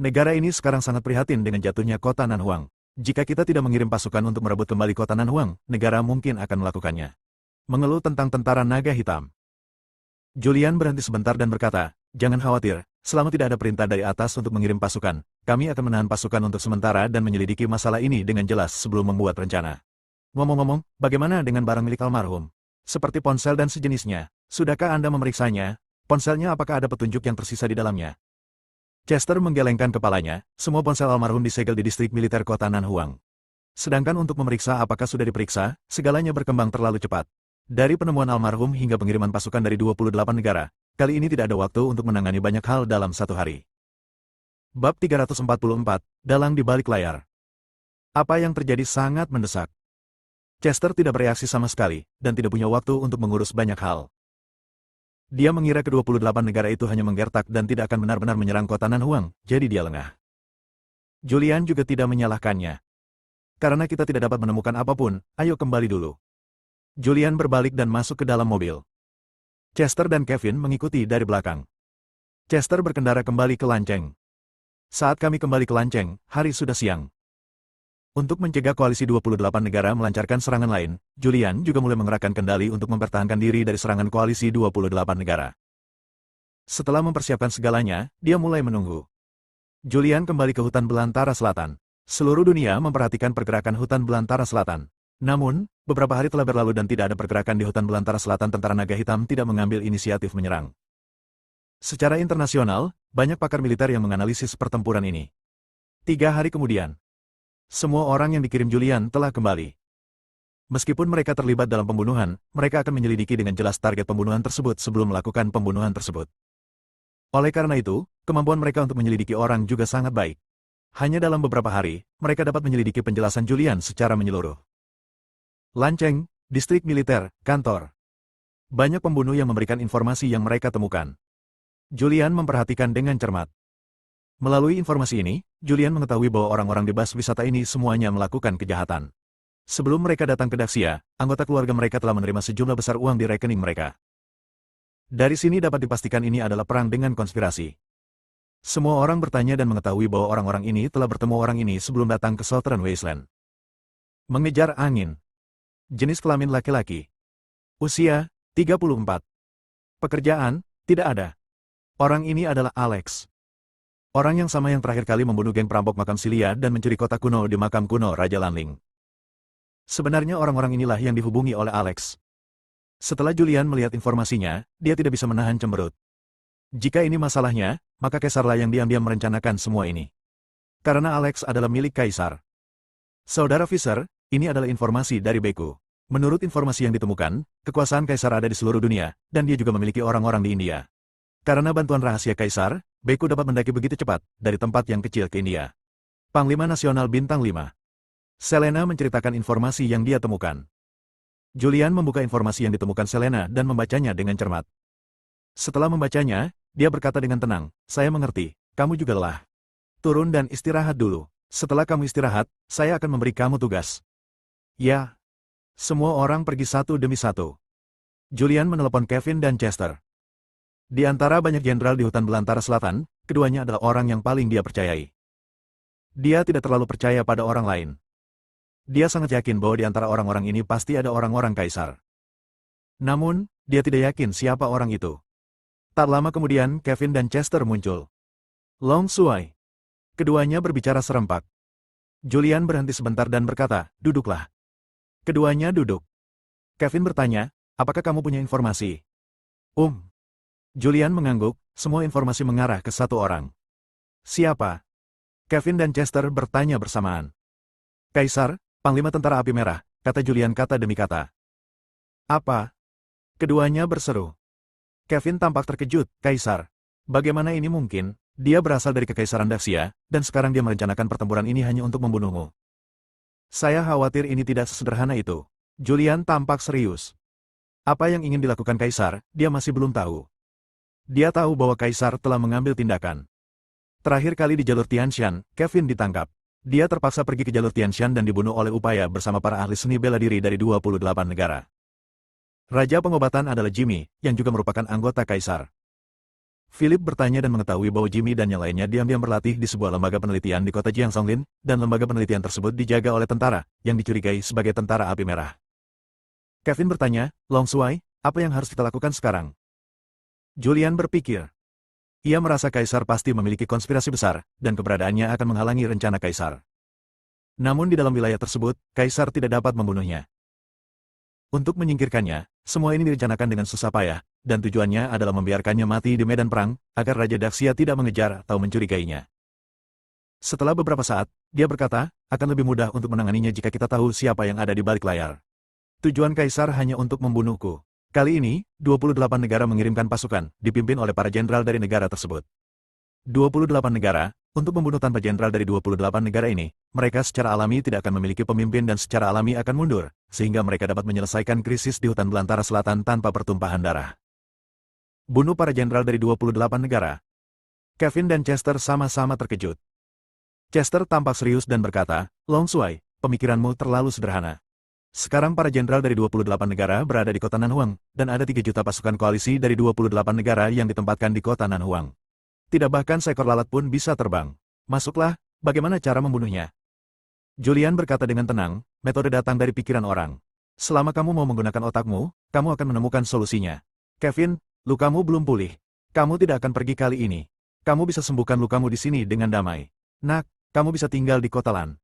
Negara ini sekarang sangat prihatin dengan jatuhnya kota Nanhuang. Jika kita tidak mengirim pasukan untuk merebut kembali kota Nanhuang, negara mungkin akan melakukannya. Mengeluh tentang tentara naga hitam. Julian berhenti sebentar dan berkata, jangan khawatir, selama tidak ada perintah dari atas untuk mengirim pasukan, kami akan menahan pasukan untuk sementara dan menyelidiki masalah ini dengan jelas sebelum membuat rencana. Ngomong-ngomong, bagaimana dengan barang milik almarhum? Seperti ponsel dan sejenisnya. Sudahkah Anda memeriksanya? Ponselnya apakah ada petunjuk yang tersisa di dalamnya? Chester menggelengkan kepalanya, semua ponsel almarhum disegel di distrik militer kota Nanhuang. Sedangkan untuk memeriksa apakah sudah diperiksa, segalanya berkembang terlalu cepat. Dari penemuan almarhum hingga pengiriman pasukan dari 28 negara, kali ini tidak ada waktu untuk menangani banyak hal dalam satu hari. Bab 344, Dalang di balik layar. Apa yang terjadi sangat mendesak. Chester tidak bereaksi sama sekali, dan tidak punya waktu untuk mengurus banyak hal. Dia mengira ke-28 negara itu hanya menggertak dan tidak akan benar-benar menyerang kota Nanhuang, jadi dia lengah. Julian juga tidak menyalahkannya. Karena kita tidak dapat menemukan apapun, ayo kembali dulu. Julian berbalik dan masuk ke dalam mobil. Chester dan Kevin mengikuti dari belakang. Chester berkendara kembali ke Lanceng. Saat kami kembali ke Lanceng, hari sudah siang. Untuk mencegah koalisi 28 negara melancarkan serangan lain, Julian juga mulai mengerahkan kendali untuk mempertahankan diri dari serangan koalisi 28 negara. Setelah mempersiapkan segalanya, dia mulai menunggu. Julian kembali ke hutan belantara selatan. Seluruh dunia memperhatikan pergerakan hutan belantara selatan. Namun, beberapa hari telah berlalu dan tidak ada pergerakan di hutan belantara selatan. Tentara naga hitam tidak mengambil inisiatif menyerang. Secara internasional, banyak pakar militer yang menganalisis pertempuran ini. 3 hari kemudian, semua orang yang dikirim Julian telah kembali. Meskipun mereka terlibat dalam pembunuhan, mereka akan menyelidiki dengan jelas target pembunuhan tersebut sebelum melakukan pembunuhan tersebut. Oleh karena itu, kemampuan mereka untuk menyelidiki orang juga sangat baik. Hanya dalam beberapa hari, mereka dapat menyelidiki penjelasan Julian secara menyeluruh. Lanceng, distrik militer, kantor. Banyak pembunuh yang memberikan informasi yang mereka temukan. Julian memperhatikan dengan cermat. Melalui informasi ini, Julian mengetahui bahwa orang-orang di bas wisata ini semuanya melakukan kejahatan. Sebelum mereka datang ke Daxia, anggota keluarga mereka telah menerima sejumlah besar uang di rekening mereka. Dari sini dapat dipastikan ini adalah perang dengan konspirasi. Semua orang bertanya dan mengetahui bahwa orang-orang ini telah bertemu orang ini sebelum datang ke Southern Wasteland. Mengejar angin. Jenis kelamin laki-laki. Usia, 34. Pekerjaan, tidak ada. Orang ini adalah Alex. Orang yang sama yang terakhir kali membunuh geng perampok makam Silia dan mencuri kotak kuno di makam kuno Raja Lanling. Sebenarnya orang-orang inilah yang dihubungi oleh Alex. Setelah Julian melihat informasinya, dia tidak bisa menahan cemberut. Jika ini masalahnya, maka Kaisarlah yang diam-diam merencanakan semua ini. Karena Alex adalah milik Kaisar. Saudara Fisher, ini adalah informasi dari Beku. Menurut informasi yang ditemukan, kekuasaan Kaisar ada di seluruh dunia, dan dia juga memiliki orang-orang di India. Karena bantuan rahasia Kaisar, Beku dapat mendaki begitu cepat, dari tempat yang kecil ke India. Panglima Nasional Bintang 5. Selena menceritakan informasi yang dia temukan. Julian membuka informasi yang ditemukan Selena dan membacanya dengan cermat. Setelah membacanya, dia berkata dengan tenang, saya mengerti, kamu juga lelah. Turun dan istirahat dulu. Setelah kamu istirahat, saya akan memberi kamu tugas. Ya. Semua orang pergi satu demi satu. Julian menelepon Kevin dan Chester. Di antara banyak jenderal di hutan belantara selatan, keduanya adalah orang yang paling dia percayai. Dia tidak terlalu percaya pada orang lain. Dia sangat yakin bahwa di antara orang-orang ini pasti ada orang-orang Kaisar. Namun, dia tidak yakin siapa orang itu. Tak lama kemudian Kevin dan Chester muncul. Long Suai. Keduanya berbicara serempak. Julian berhenti sebentar dan berkata, duduklah. Keduanya duduk. Kevin bertanya, apakah kamu punya informasi? Julian mengangguk, semua informasi mengarah ke satu orang. Siapa? Kevin dan Chester bertanya bersamaan. Kaisar, Panglima Tentara Api Merah, kata Julian kata demi kata. Apa? Keduanya berseru. Kevin tampak terkejut, Kaisar. Bagaimana ini mungkin? Dia berasal dari Kekaisaran Daxia, dan sekarang dia merencanakan pertempuran ini hanya untuk membunuhmu. Saya khawatir ini tidak sesederhana itu. Julian tampak serius. Apa yang ingin dilakukan Kaisar, dia masih belum tahu. Dia tahu bahwa Kaisar telah mengambil tindakan. Terakhir kali di jalur Tianshan, Kevin ditangkap. Dia terpaksa pergi ke jalur Tianshan dan dibunuh oleh upaya bersama para ahli seni bela diri dari 28 negara. Raja pengobatan adalah Jimmy, yang juga merupakan anggota Kaisar. Philip bertanya dan mengetahui bahwa Jimmy dan yang lainnya diam-diam berlatih di sebuah lembaga penelitian di kota Jiangsonglin, dan lembaga penelitian tersebut dijaga oleh tentara, yang dicurigai sebagai tentara api merah. Kevin bertanya, Long Suai, apa yang harus kita lakukan sekarang? Julian berpikir. Ia merasa Kaisar pasti memiliki konspirasi besar, dan keberadaannya akan menghalangi rencana Kaisar. Namun di dalam wilayah tersebut, Kaisar tidak dapat membunuhnya. Untuk menyingkirkannya, semua ini direncanakan dengan susah payah, dan tujuannya adalah membiarkannya mati di medan perang, agar Raja Daxia tidak mengejar atau mencurigainya. Setelah beberapa saat, dia berkata, akan lebih mudah untuk menanganinya jika kita tahu siapa yang ada di balik layar. Tujuan Kaisar hanya untuk membunuhku. Kali ini, 28 negara mengirimkan pasukan, dipimpin oleh para jenderal dari negara tersebut. 28 negara, untuk membunuh tanpa jenderal dari 28 negara ini, mereka secara alami tidak akan memiliki pemimpin dan secara alami akan mundur, sehingga mereka dapat menyelesaikan krisis di hutan belantara selatan tanpa pertumpahan darah. Bunuh para jenderal dari 28 negara. Kevin dan Chester sama-sama terkejut. Chester tampak serius dan berkata, Long Shuai, pemikiranmu terlalu sederhana. Sekarang para jenderal dari 28 negara berada di kota Nanhuang, dan ada 3 juta pasukan koalisi dari 28 negara yang ditempatkan di kota Nanhuang. Tidak bahkan seekor lalat pun bisa terbang. Masuklah, bagaimana cara membunuhnya? Julian berkata dengan tenang, metode datang dari pikiran orang. Selama kamu mau menggunakan otakmu, kamu akan menemukan solusinya. Kevin, lukamu belum pulih. Kamu tidak akan pergi kali ini. Kamu bisa sembuhkan lukamu di sini dengan damai. Nak, kamu bisa tinggal di kota Lan.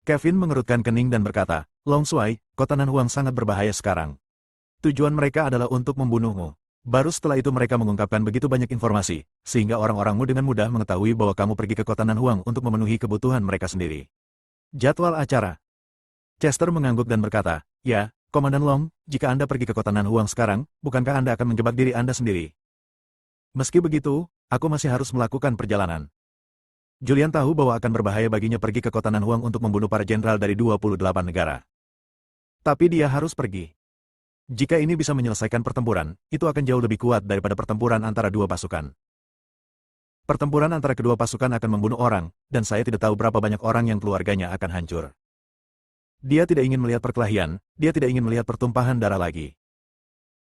Kevin mengerutkan kening dan berkata, Long Shuai, kota Nanhuang sangat berbahaya sekarang. Tujuan mereka adalah untuk membunuhmu. Baru setelah itu mereka mengungkapkan begitu banyak informasi, sehingga orang-orangmu dengan mudah mengetahui bahwa kamu pergi ke kota Nanhuang untuk memenuhi kebutuhan mereka sendiri. Jadwal acara. Chester mengangguk dan berkata, ya, Komandan Long, jika Anda pergi ke kota Nanhuang sekarang, bukankah Anda akan menjebak diri Anda sendiri? Meski begitu, aku masih harus melakukan perjalanan. Julian tahu bahwa akan berbahaya baginya pergi ke kota Nanhuang untuk membunuh para jenderal dari 28 negara. Tapi dia harus pergi. Jika ini bisa menyelesaikan pertempuran, itu akan jauh lebih kuat daripada pertempuran antara dua pasukan. Pertempuran antara kedua pasukan akan membunuh orang, dan saya tidak tahu berapa banyak orang yang keluarganya akan hancur. Dia tidak ingin melihat perkelahian, dia tidak ingin melihat pertumpahan darah lagi.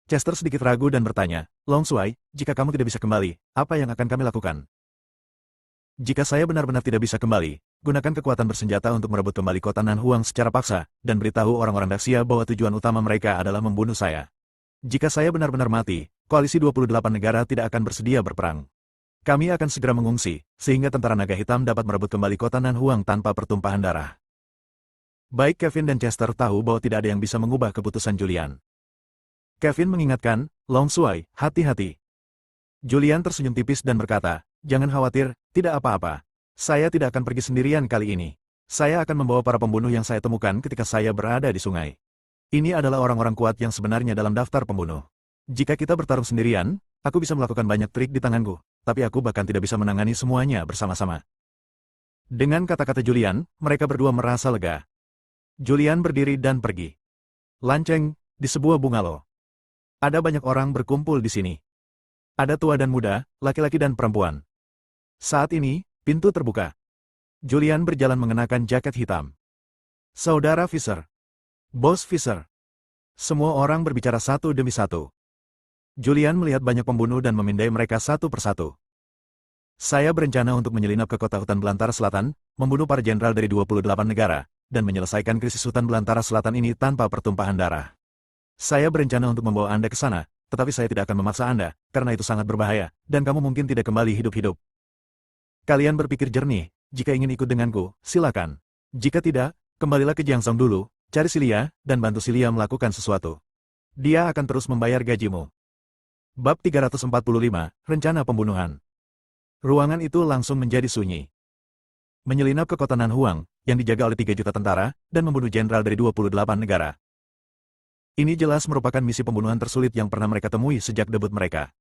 Chester sedikit ragu dan bertanya, Long Shuai, jika kamu tidak bisa kembali, apa yang akan kami lakukan? Jika saya benar-benar tidak bisa kembali, gunakan kekuatan bersenjata untuk merebut kembali kota Nanhuang secara paksa, dan beritahu orang-orang Daxia bahwa tujuan utama mereka adalah membunuh saya. Jika saya benar-benar mati, koalisi 28 negara tidak akan bersedia berperang. Kami akan segera mengungsi, sehingga tentara naga hitam dapat merebut kembali kota Nanhuang tanpa pertumpahan darah. Baik Kevin dan Chester tahu bahwa tidak ada yang bisa mengubah keputusan Julian. Kevin mengingatkan, Long Shuai, hati-hati. Julian tersenyum tipis dan berkata, jangan khawatir, tidak apa-apa. Saya tidak akan pergi sendirian kali ini. Saya akan membawa para pembunuh yang saya temukan ketika saya berada di sungai. Ini adalah orang-orang kuat yang sebenarnya dalam daftar pembunuh. Jika kita bertarung sendirian, aku bisa melakukan banyak trik di tanganku, tapi aku bahkan tidak bisa menangani semuanya bersama-sama. Dengan kata-kata Julian, mereka berdua merasa lega. Julian berdiri dan pergi. Lanceng, di sebuah bungalow. Ada banyak orang berkumpul di sini. Ada tua dan muda, laki-laki dan perempuan. Saat ini, pintu terbuka. Julian berjalan mengenakan jaket hitam. Saudara Fisher. Bos Fisher. Semua orang berbicara satu demi satu. Julian melihat banyak pembunuh dan memindai mereka satu persatu. Saya berencana untuk menyelinap ke kota hutan belantara selatan, membunuh para jenderal dari 28 negara, dan menyelesaikan krisis hutan belantara selatan ini tanpa pertumpahan darah. Saya berencana untuk membawa Anda ke sana, tetapi saya tidak akan memaksa Anda, karena itu sangat berbahaya, dan kamu mungkin tidak kembali hidup-hidup. Kalian berpikir jernih, jika ingin ikut denganku, silakan. Jika tidak, kembalilah ke Jiangzhou dulu, cari Silia, dan bantu Silia melakukan sesuatu. Dia akan terus membayar gajimu. Bab 345, Rencana Pembunuhan. Ruangan itu langsung menjadi sunyi. Menyelinap ke kota Nanhuang, yang dijaga oleh 3 juta tentara, dan membunuh jenderal dari 28 negara. Ini jelas merupakan misi pembunuhan tersulit yang pernah mereka temui sejak debut mereka.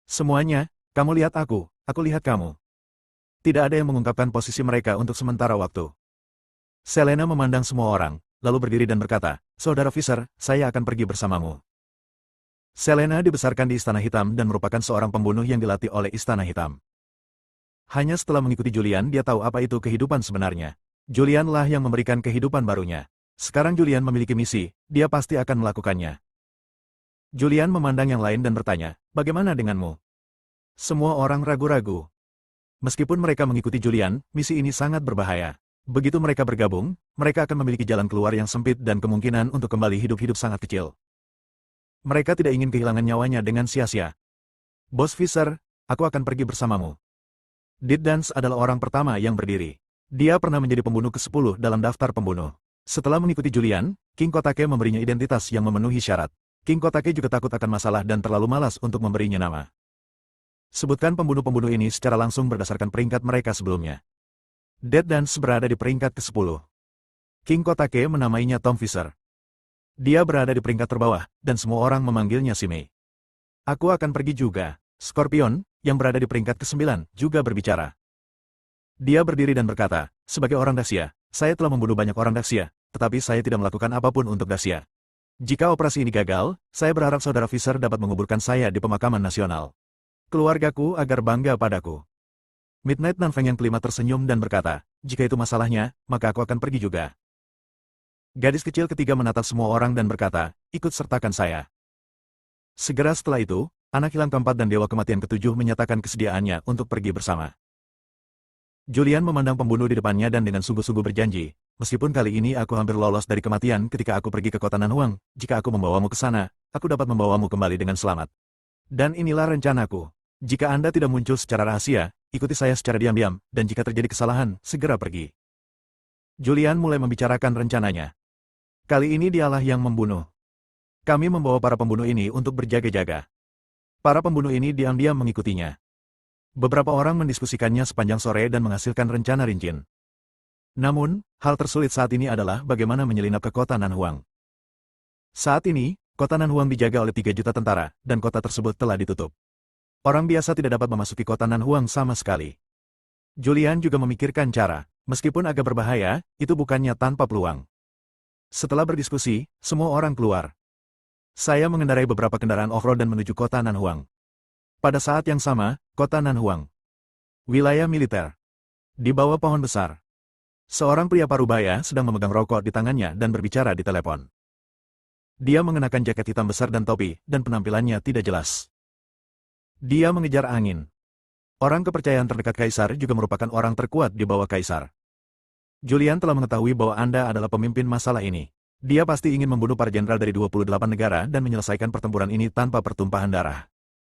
Semuanya, kamu lihat aku lihat kamu. Tidak ada yang mengungkapkan posisi mereka untuk sementara waktu. Selena memandang semua orang, lalu berdiri dan berkata, Saudara Fisher, saya akan pergi bersamamu. Selena dibesarkan di Istana Hitam dan merupakan seorang pembunuh yang dilatih oleh Istana Hitam. Hanya setelah mengikuti Julian dia tahu apa itu kehidupan sebenarnya. Julian lah yang memberikan kehidupan barunya. Sekarang Julian memiliki misi, dia pasti akan melakukannya. Julian memandang yang lain dan bertanya, bagaimana denganmu? Semua orang ragu-ragu. Meskipun mereka mengikuti Julian, misi ini sangat berbahaya. Begitu mereka bergabung, mereka akan memiliki jalan keluar yang sempit dan kemungkinan untuk kembali hidup-hidup sangat kecil. Mereka tidak ingin kehilangan nyawanya dengan sia-sia. Bos Fisher, aku akan pergi bersamamu. Did Dance adalah orang pertama yang berdiri. Dia pernah menjadi pembunuh ke-10 dalam daftar pembunuh. Setelah mengikuti Julian, King Kotake memberinya identitas yang memenuhi syarat. King Kotake juga takut akan masalah dan terlalu malas untuk memberinya nama. Sebutkan pembunuh-pembunuh ini secara langsung berdasarkan peringkat mereka sebelumnya. Dead Dance berada di peringkat ke-10. King Kotake menamainya Tom Fisher. Dia berada di peringkat terbawah, dan semua orang memanggilnya si Mei. Aku akan pergi juga. Scorpion, yang berada di peringkat ke-9, juga berbicara. Dia berdiri dan berkata, sebagai orang Daxia, saya telah membunuh banyak orang Daxia, tetapi saya tidak melakukan apapun untuk Daxia. Jika operasi ini gagal, saya berharap saudara Fisher dapat menguburkan saya di pemakaman nasional. Keluargaku agar bangga padaku. Midnight Nanfeng yang kelima tersenyum dan berkata, jika itu masalahnya, maka aku akan pergi juga. Gadis kecil ketiga menatap semua orang dan berkata, ikut sertakan saya. Segera setelah itu, anak hilang keempat dan dewa kematian ketujuh menyatakan kesediaannya untuk pergi bersama. Julian memandang pembunuh di depannya dan dengan sungguh-sungguh berjanji, meskipun kali ini aku hampir lolos dari kematian ketika aku pergi ke kota Nanhuang, jika aku membawamu ke sana, aku dapat membawamu kembali dengan selamat. Dan inilah rencanaku. Jika Anda tidak muncul secara rahasia, ikuti saya secara diam-diam, dan jika terjadi kesalahan, segera pergi. Julian mulai membicarakan rencananya. Kali ini dialah yang membunuh. Kami membawa para pembunuh ini untuk berjaga-jaga. Para pembunuh ini diam-diam mengikutinya. Beberapa orang mendiskusikannya sepanjang sore dan menghasilkan rencana rinci. Namun, hal tersulit saat ini adalah bagaimana menyelinap ke kota Nanhuang. Saat ini, kota Nanhuang dijaga oleh 3 juta tentara, dan kota tersebut telah ditutup. Orang biasa tidak dapat memasuki kota Nanhuang sama sekali. Julian juga memikirkan cara, meskipun agak berbahaya, itu bukannya tanpa peluang. Setelah berdiskusi, semua orang keluar. Saya mengendarai beberapa kendaraan off-road dan menuju kota Nanhuang. Pada saat yang sama, kota Nanhuang. Wilayah militer. Di bawah pohon besar. Seorang pria parubaya sedang memegang rokok di tangannya dan berbicara di telepon. Dia mengenakan jaket hitam besar dan topi, dan penampilannya tidak jelas. Dia mengejar angin. Orang kepercayaan terdekat Kaisar juga merupakan orang terkuat di bawah Kaisar. Julian telah mengetahui bahwa Anda adalah pemimpin masalah ini. Dia pasti ingin membunuh para jenderal dari 28 negara dan menyelesaikan pertempuran ini tanpa pertumpahan darah.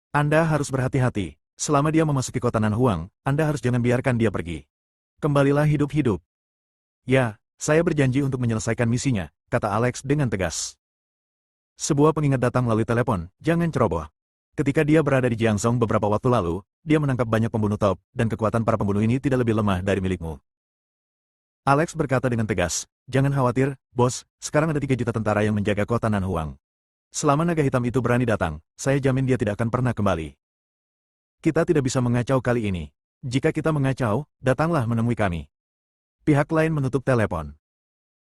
Anda harus berhati-hati. Selama dia memasuki kota Nanhuang, Anda harus jangan biarkan dia pergi. Kembalilah hidup-hidup. Ya, saya berjanji untuk menyelesaikan misinya, kata Alex dengan tegas. Sebuah pengingat datang melalui telepon, jangan ceroboh. Ketika dia berada di Jiangzhou beberapa waktu lalu, dia menangkap banyak pembunuh top, dan kekuatan para pembunuh ini tidak lebih lemah dari milikmu. Alex berkata dengan tegas, jangan khawatir, bos, sekarang ada 3 juta tentara yang menjaga kota Nanhuang. Selama naga hitam itu berani datang, saya jamin dia tidak akan pernah kembali. Kita tidak bisa mengacau kali ini. Jika kita mengacau, datanglah menemui kami. Pihak lain menutup telepon.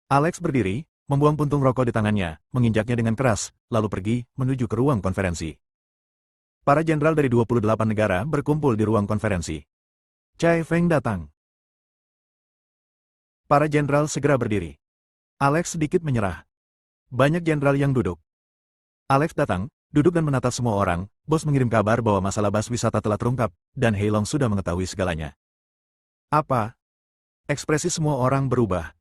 Alex berdiri, membuang puntung rokok di tangannya, menginjaknya dengan keras, lalu pergi, menuju ke ruang konferensi. Para jenderal dari 28 negara berkumpul di ruang konferensi. Chai Feng datang. Para jenderal segera berdiri. Alex sedikit menyerah. Banyak jenderal yang duduk. Alex datang, duduk dan menatap semua orang, bos mengirim kabar bahwa masalah bas wisata telah terungkap, dan Heilong sudah mengetahui segalanya. Apa? Ekspresi semua orang berubah.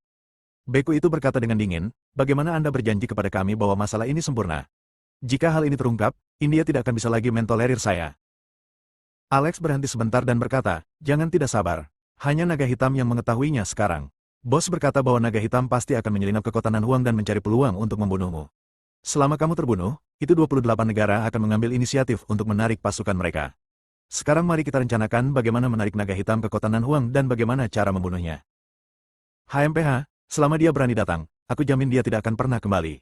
Beku itu berkata dengan dingin, bagaimana Anda berjanji kepada kami bahwa masalah ini sempurna? Jika hal ini terungkap, India tidak akan bisa lagi mentolerir saya. Alex berhenti sebentar dan berkata, jangan tidak sabar. Hanya naga hitam yang mengetahuinya sekarang. Bos berkata bahwa naga hitam pasti akan menyelinap ke kota Nanhuang dan mencari peluang untuk membunuhmu. Selama kamu terbunuh, itu 28 negara akan mengambil inisiatif untuk menarik pasukan mereka. Sekarang mari kita rencanakan bagaimana menarik naga hitam ke kota Nanhuang dan bagaimana cara membunuhnya. HMPH, selama dia berani datang, aku jamin dia tidak akan pernah kembali.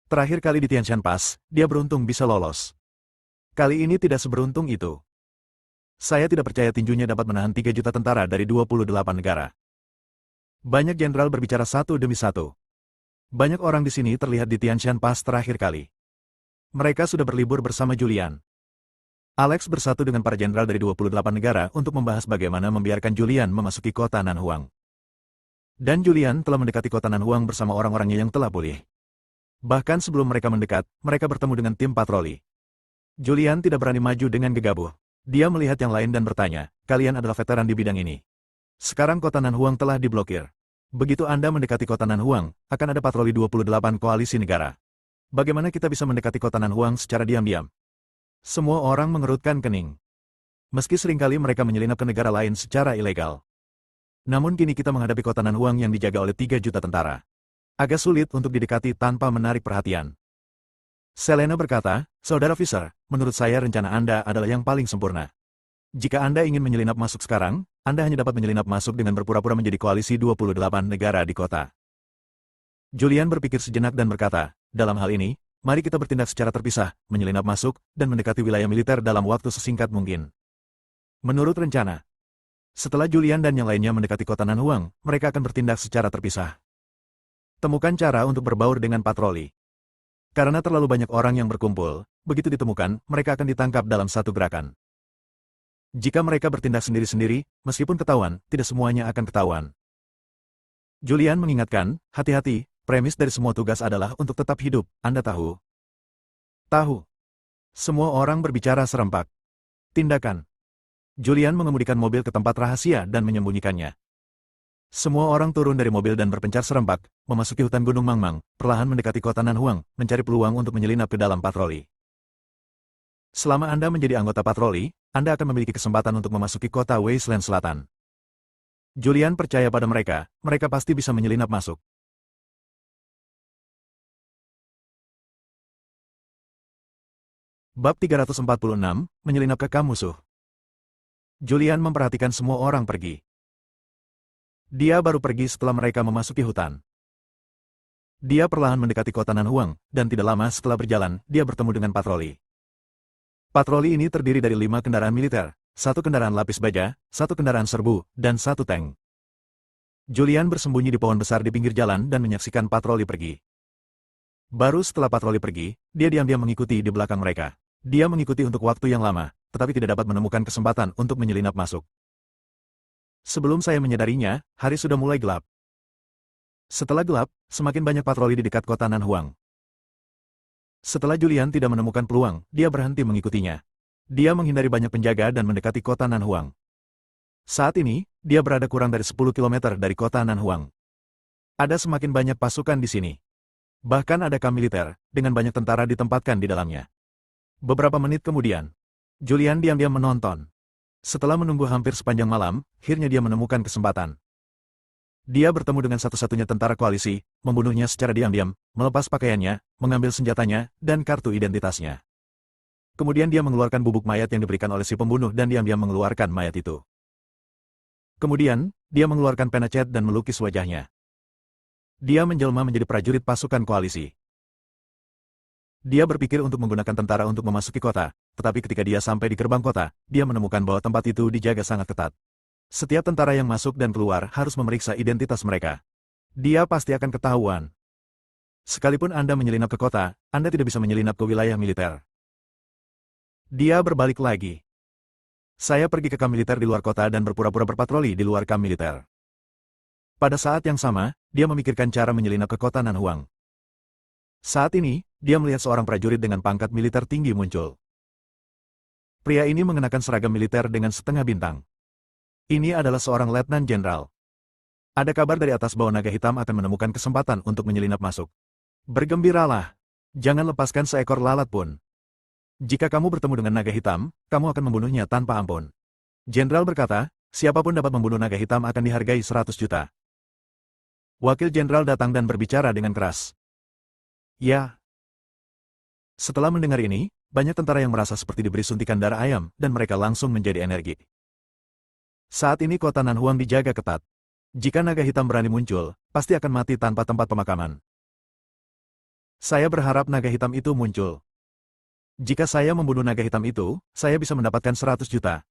Terakhir kali di Tianshan Pass, dia beruntung bisa lolos. Kali ini tidak seberuntung itu. Saya tidak percaya tinjunya dapat menahan 3 juta tentara dari 28 negara. Banyak jenderal berbicara satu demi satu. Banyak orang di sini terlihat di Tianshan Pass terakhir kali. Mereka sudah berlibur bersama Julian. Alex bersatu dengan para jenderal dari 28 negara untuk membahas bagaimana membiarkan Julian memasuki kota Nanhuang. Dan Julian telah mendekati kota Nanhuang bersama orang-orangnya yang telah pulih. Bahkan sebelum mereka mendekat, mereka bertemu dengan tim patroli. Julian tidak berani maju dengan gegabah. Dia melihat yang lain dan bertanya, kalian adalah veteran di bidang ini. Sekarang kota Nanhuang telah diblokir. Begitu Anda mendekati kota Nanhuang, akan ada patroli 28 koalisi negara. Bagaimana kita bisa mendekati kota Nanhuang secara diam-diam? Semua orang mengerutkan kening. meski seringkali mereka menyelinap ke negara lain secara ilegal. Namun kini kita menghadapi kota Nanhuang yang dijaga oleh 3 juta tentara. Agak sulit untuk didekati tanpa menarik perhatian. Selena berkata, Saudara Fisher, menurut saya rencana Anda adalah yang paling sempurna. Jika Anda ingin menyelinap masuk sekarang, Anda hanya dapat menyelinap masuk dengan berpura-pura menjadi koalisi 28 negara di kota. Julian berpikir sejenak dan berkata, dalam hal ini, mari kita bertindak secara terpisah, menyelinap masuk, dan mendekati wilayah militer dalam waktu sesingkat mungkin. Menurut rencana, setelah Julian dan yang lainnya mendekati kota Nanhuang, mereka akan bertindak secara terpisah. Temukan cara untuk berbaur dengan patroli. Karena terlalu banyak orang yang berkumpul, begitu ditemukan, mereka akan ditangkap dalam satu gerakan. Jika mereka bertindak sendiri-sendiri, meskipun ketahuan, tidak semuanya akan ketahuan. Julian mengingatkan, hati-hati, premis dari semua tugas adalah untuk tetap hidup, Anda tahu. Tahu. Semua orang berbicara serempak. Tindakan. Julian mengemudikan mobil ke tempat rahasia dan menyembunyikannya. Semua orang turun dari mobil dan berpencar serempak, memasuki hutan Gunung Mangmang, perlahan mendekati kota Nanhuang, mencari peluang untuk menyelinap ke dalam patroli. Selama Anda menjadi anggota patroli, Anda akan memiliki kesempatan untuk memasuki kota Wasteland Selatan. Julian percaya pada mereka, mereka pasti bisa menyelinap masuk. Bab 346, menyelinap ke kamp musuh. Julian memperhatikan semua orang pergi. Dia baru pergi setelah mereka memasuki hutan. Dia perlahan mendekati kota Nanhuang, dan tidak lama setelah berjalan, dia bertemu dengan patroli. Patroli ini terdiri dari 5 kendaraan militer, 1 kendaraan lapis baja, 1 kendaraan serbu, dan 1 tank. Julian bersembunyi di pohon besar di pinggir jalan dan menyaksikan patroli pergi. Baru setelah patroli pergi, dia diam-diam mengikuti di belakang mereka. Dia mengikuti untuk waktu yang lama, tetapi tidak dapat menemukan kesempatan untuk menyelinap masuk. Sebelum saya menyadarinya, hari sudah mulai gelap. Setelah gelap, semakin banyak patroli di dekat kota Nanhuang. Setelah Julian tidak menemukan peluang, dia berhenti mengikutinya. Dia menghindari banyak penjaga dan mendekati kota Nanhuang. Saat ini, dia berada kurang dari 10 km dari kota Nanhuang. Ada semakin banyak pasukan di sini. Bahkan ada kamp militer, dengan banyak tentara ditempatkan di dalamnya. Beberapa menit kemudian, Julian diam-diam menonton. Setelah menunggu hampir sepanjang malam, akhirnya dia menemukan kesempatan. Dia bertemu dengan satu-satunya tentara koalisi, membunuhnya secara diam-diam, melepas pakaiannya, mengambil senjatanya, dan kartu identitasnya. Kemudian dia mengeluarkan bubuk mayat yang diberikan oleh si pembunuh dan diam-diam mengeluarkan mayat itu. Kemudian, dia mengeluarkan pena cat dan melukis wajahnya. Dia menjelma menjadi prajurit pasukan koalisi. Dia berpikir untuk menggunakan tentara untuk memasuki kota, tetapi ketika dia sampai di gerbang kota, dia menemukan bahwa tempat itu dijaga sangat ketat. Setiap tentara yang masuk dan keluar harus memeriksa identitas mereka. Dia pasti akan ketahuan. Sekalipun Anda menyelinap ke kota, Anda tidak bisa menyelinap ke wilayah militer. Dia berbalik lagi. Saya pergi ke kamp militer di luar kota dan berpura-pura berpatroli di luar kamp militer. Pada saat yang sama, dia memikirkan cara menyelinap ke kota Nanhuang. Saat ini, dia melihat seorang prajurit dengan pangkat militer tinggi muncul. Pria ini mengenakan seragam militer dengan setengah bintang. Ini adalah seorang letnan jenderal. Ada kabar dari atas bahwa naga hitam akan menemukan kesempatan untuk menyelinap masuk. Bergembiralah. Jangan lepaskan seekor lalat pun. Jika kamu bertemu dengan naga hitam, kamu akan membunuhnya tanpa ampun. Jenderal berkata, siapapun dapat membunuh naga hitam akan dihargai 100 juta. Wakil jenderal datang dan berbicara dengan keras. Ya. Setelah mendengar ini, banyak tentara yang merasa seperti diberi suntikan darah ayam, dan mereka langsung menjadi energi. Saat ini kota Nanhuang dijaga ketat. Jika naga hitam berani muncul, pasti akan mati tanpa tempat pemakaman. Saya berharap naga hitam itu muncul. Jika saya membunuh naga hitam itu, saya bisa mendapatkan 100 juta.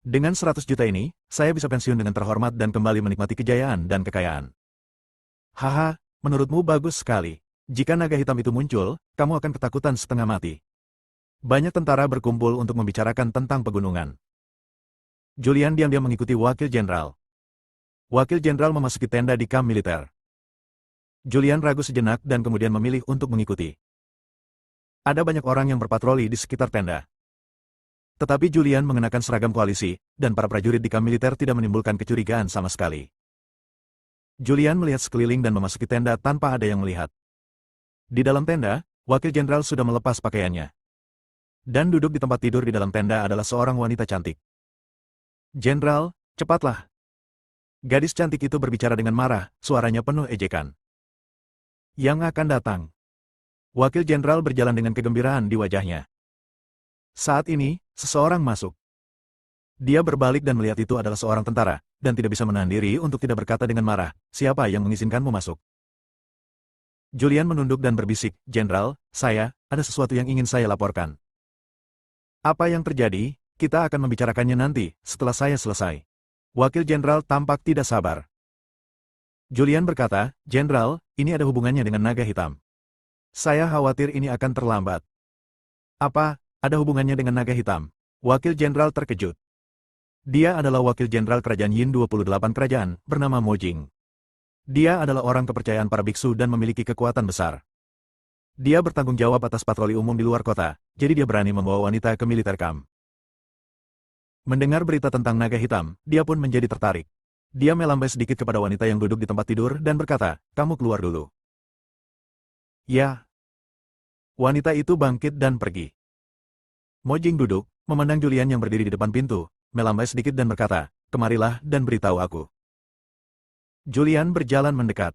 Dengan 100 juta ini, saya bisa pensiun dengan terhormat dan kembali menikmati kejayaan dan kekayaan. Haha, menurutmu bagus sekali. Jika naga hitam itu muncul, kamu akan ketakutan setengah mati. Banyak tentara berkumpul untuk membicarakan tentang pegunungan. Julian diam-diam mengikuti wakil jenderal. Wakil jenderal memasuki tenda di kamp militer. Julian ragu sejenak dan kemudian memilih untuk mengikuti. Ada banyak orang yang berpatroli di sekitar tenda. Tetapi Julian mengenakan seragam koalisi, dan para prajurit di kamp militer tidak menimbulkan kecurigaan sama sekali. Julian melihat sekeliling dan memasuki tenda tanpa ada yang melihat. Di dalam tenda, wakil jenderal sudah melepas pakaiannya. Dan duduk di tempat tidur di dalam tenda adalah seorang wanita cantik. Jenderal, cepatlah. Gadis cantik itu berbicara dengan marah, suaranya penuh ejekan. Yang akan datang. Wakil jenderal berjalan dengan kegembiraan di wajahnya. Saat ini, seseorang masuk. Dia berbalik dan melihat itu adalah seorang tentara, dan tidak bisa menahan diri untuk tidak berkata dengan marah, siapa yang mengizinkanmu masuk? Julian menunduk dan berbisik, Jenderal, ada sesuatu yang ingin saya laporkan. Apa yang terjadi, kita akan membicarakannya nanti, setelah saya selesai. Wakil jenderal tampak tidak sabar. Julian berkata, Jenderal, ini ada hubungannya dengan naga hitam. Saya khawatir ini akan terlambat. Apa, ada hubungannya dengan naga hitam? Wakil jenderal terkejut. Dia adalah wakil jenderal kerajaan Yin 28 kerajaan, bernama Mo Jing. Dia adalah orang kepercayaan para biksu dan memiliki kekuatan besar. Dia bertanggung jawab atas patroli umum di luar kota, jadi dia berani membawa wanita ke militer camp. Mendengar berita tentang naga hitam, dia pun menjadi tertarik. Dia melambai sedikit kepada wanita yang duduk di tempat tidur dan berkata, kamu keluar dulu. Ya. Wanita itu bangkit dan pergi. Mo Jing duduk, memandang Julian yang berdiri di depan pintu, melambai sedikit dan berkata, kemarilah dan beritahu aku. Julian berjalan mendekat.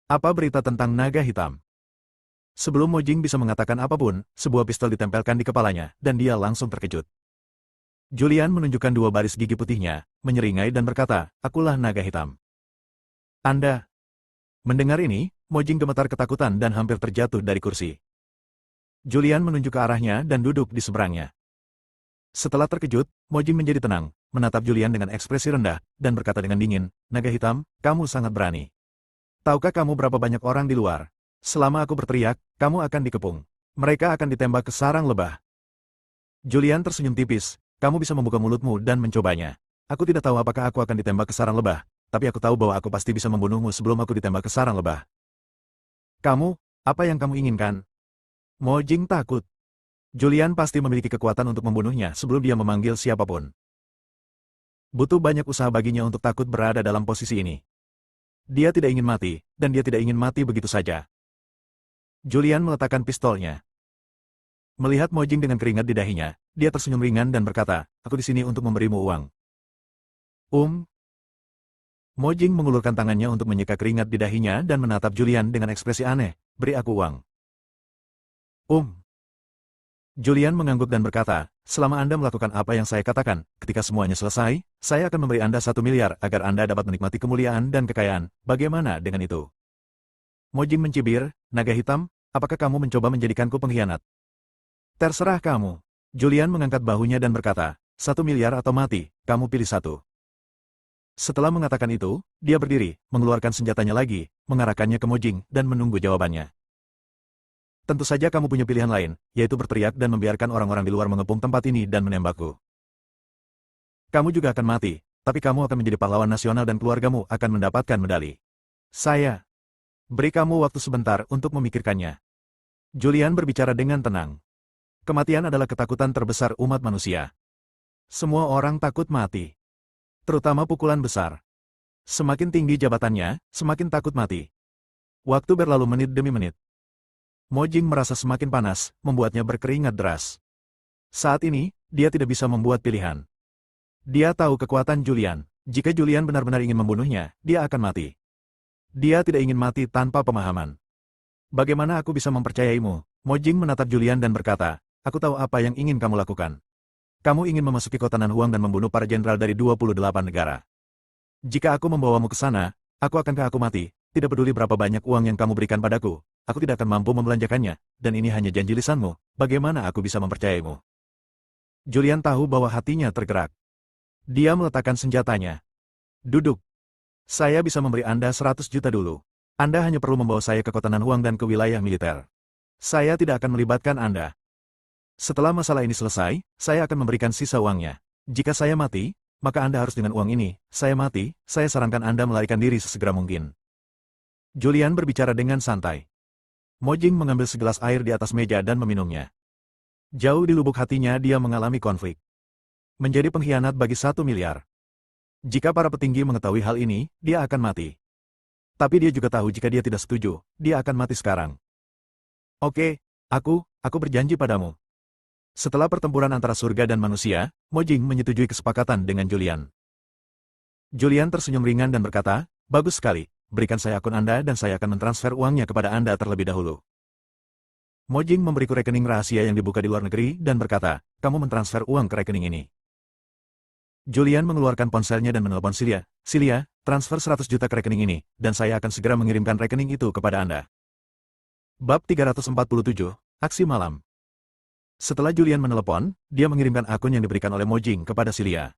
Apa berita tentang naga hitam? Sebelum Mo Jing bisa mengatakan apapun, sebuah pistol ditempelkan di kepalanya, dan dia langsung terkejut. Julian menunjukkan dua baris gigi putihnya, menyeringai dan berkata, akulah naga hitam. Anda. Mendengar ini, Mo Jing gemetar ketakutan dan hampir terjatuh dari kursi. Julian menunjuk ke arahnya dan duduk di seberangnya. Setelah terkejut, Mo Jing menjadi tenang, menatap Julian dengan ekspresi rendah, dan berkata dengan dingin, naga hitam, kamu sangat berani. Tahukah kamu berapa banyak orang di luar? Selama aku berteriak, kamu akan dikepung. Mereka akan ditembak ke sarang lebah. Julian tersenyum tipis, kamu bisa membuka mulutmu dan mencobanya. Aku tidak tahu apakah aku akan ditembak ke sarang lebah, tapi aku tahu bahwa aku pasti bisa membunuhmu sebelum aku ditembak ke sarang lebah. Kamu, apa yang kamu inginkan? Mo Jing takut. Julian pasti memiliki kekuatan untuk membunuhnya sebelum dia memanggil siapapun. Butuh banyak usaha baginya untuk takut berada dalam posisi ini. Dia tidak ingin mati, dan dia tidak ingin mati begitu saja. Julian meletakkan pistolnya. Melihat Mo Jing dengan keringat di dahinya, dia tersenyum ringan dan berkata, aku di sini untuk memberimu uang. Mo Jing mengulurkan tangannya untuk menyeka keringat di dahinya dan menatap Julian dengan ekspresi aneh, beri aku uang. Julian mengangguk dan berkata, selama Anda melakukan apa yang saya katakan, ketika semuanya selesai, saya akan memberi Anda 1 miliar agar Anda dapat menikmati kemuliaan dan kekayaan, bagaimana dengan itu? Mo Jing mencibir, naga hitam, apakah kamu mencoba menjadikanku pengkhianat? Terserah kamu. Julian mengangkat bahunya dan berkata, 1 miliar atau mati, kamu pilih satu. Setelah mengatakan itu, dia berdiri, mengeluarkan senjatanya lagi, mengarahkannya ke Mo Jing, dan menunggu jawabannya. Tentu saja kamu punya pilihan lain, yaitu berteriak dan membiarkan orang-orang di luar mengepung tempat ini dan menembakku. Kamu juga akan mati, tapi kamu akan menjadi pahlawan nasional dan keluargamu akan mendapatkan medali. Saya beri kamu waktu sebentar untuk memikirkannya. Julian berbicara dengan tenang. Kematian adalah ketakutan terbesar umat manusia. Semua orang takut mati. Terutama pukulan besar. Semakin tinggi jabatannya, semakin takut mati. Waktu berlalu menit demi menit. Mo Jing merasa semakin panas, membuatnya berkeringat deras. Saat ini, dia tidak bisa membuat pilihan. Dia tahu kekuatan Julian. Jika Julian benar-benar ingin membunuhnya, dia akan mati. Dia tidak ingin mati tanpa pemahaman. Bagaimana aku bisa mempercayaimu? Mo Jing menatap Julian dan berkata, aku tahu apa yang ingin kamu lakukan. Kamu ingin memasuki kota Nanhuang dan membunuh para jenderal dari 28 negara. Jika aku membawamu ke sana, aku mati. Tidak peduli berapa banyak uang yang kamu berikan padaku, aku tidak akan mampu membelanjakannya, dan ini hanya janji lisanmu, bagaimana aku bisa mempercayaimu? Julian tahu bahwa hatinya tergerak. Dia meletakkan senjatanya. Duduk. Saya bisa memberi Anda 100 juta dulu. Anda hanya perlu membawa saya ke kota Nanhuang dan ke wilayah militer. Saya tidak akan melibatkan Anda. Setelah masalah ini selesai, saya akan memberikan sisa uangnya. Jika saya mati, maka Anda harus dengan uang ini. Saya mati, saya sarankan Anda melarikan diri sesegera mungkin. Julian berbicara dengan santai. Mo Jing mengambil segelas air di atas meja dan meminumnya. Jauh di lubuk hatinya dia mengalami konflik. Menjadi pengkhianat bagi 1 miliar. Jika para petinggi mengetahui hal ini, dia akan mati. Tapi dia juga tahu jika dia tidak setuju, dia akan mati sekarang. Oke, aku berjanji padamu. Setelah pertempuran antara surga dan manusia, Mo Jing menyetujui kesepakatan dengan Julian. Julian tersenyum ringan dan berkata, bagus sekali, berikan saya akun Anda dan saya akan mentransfer uangnya kepada Anda terlebih dahulu. Mojing memberiku rekening rahasia yang dibuka di luar negeri dan berkata, kamu mentransfer uang ke rekening ini. Julian mengeluarkan ponselnya dan menelpon Cilia. Cilia, transfer 100 juta ke rekening ini, dan saya akan segera mengirimkan rekening itu kepada Anda. Bab 347, Aksi Malam. Setelah Julian menelepon, dia mengirimkan akun yang diberikan oleh Mojing kepada Cilia.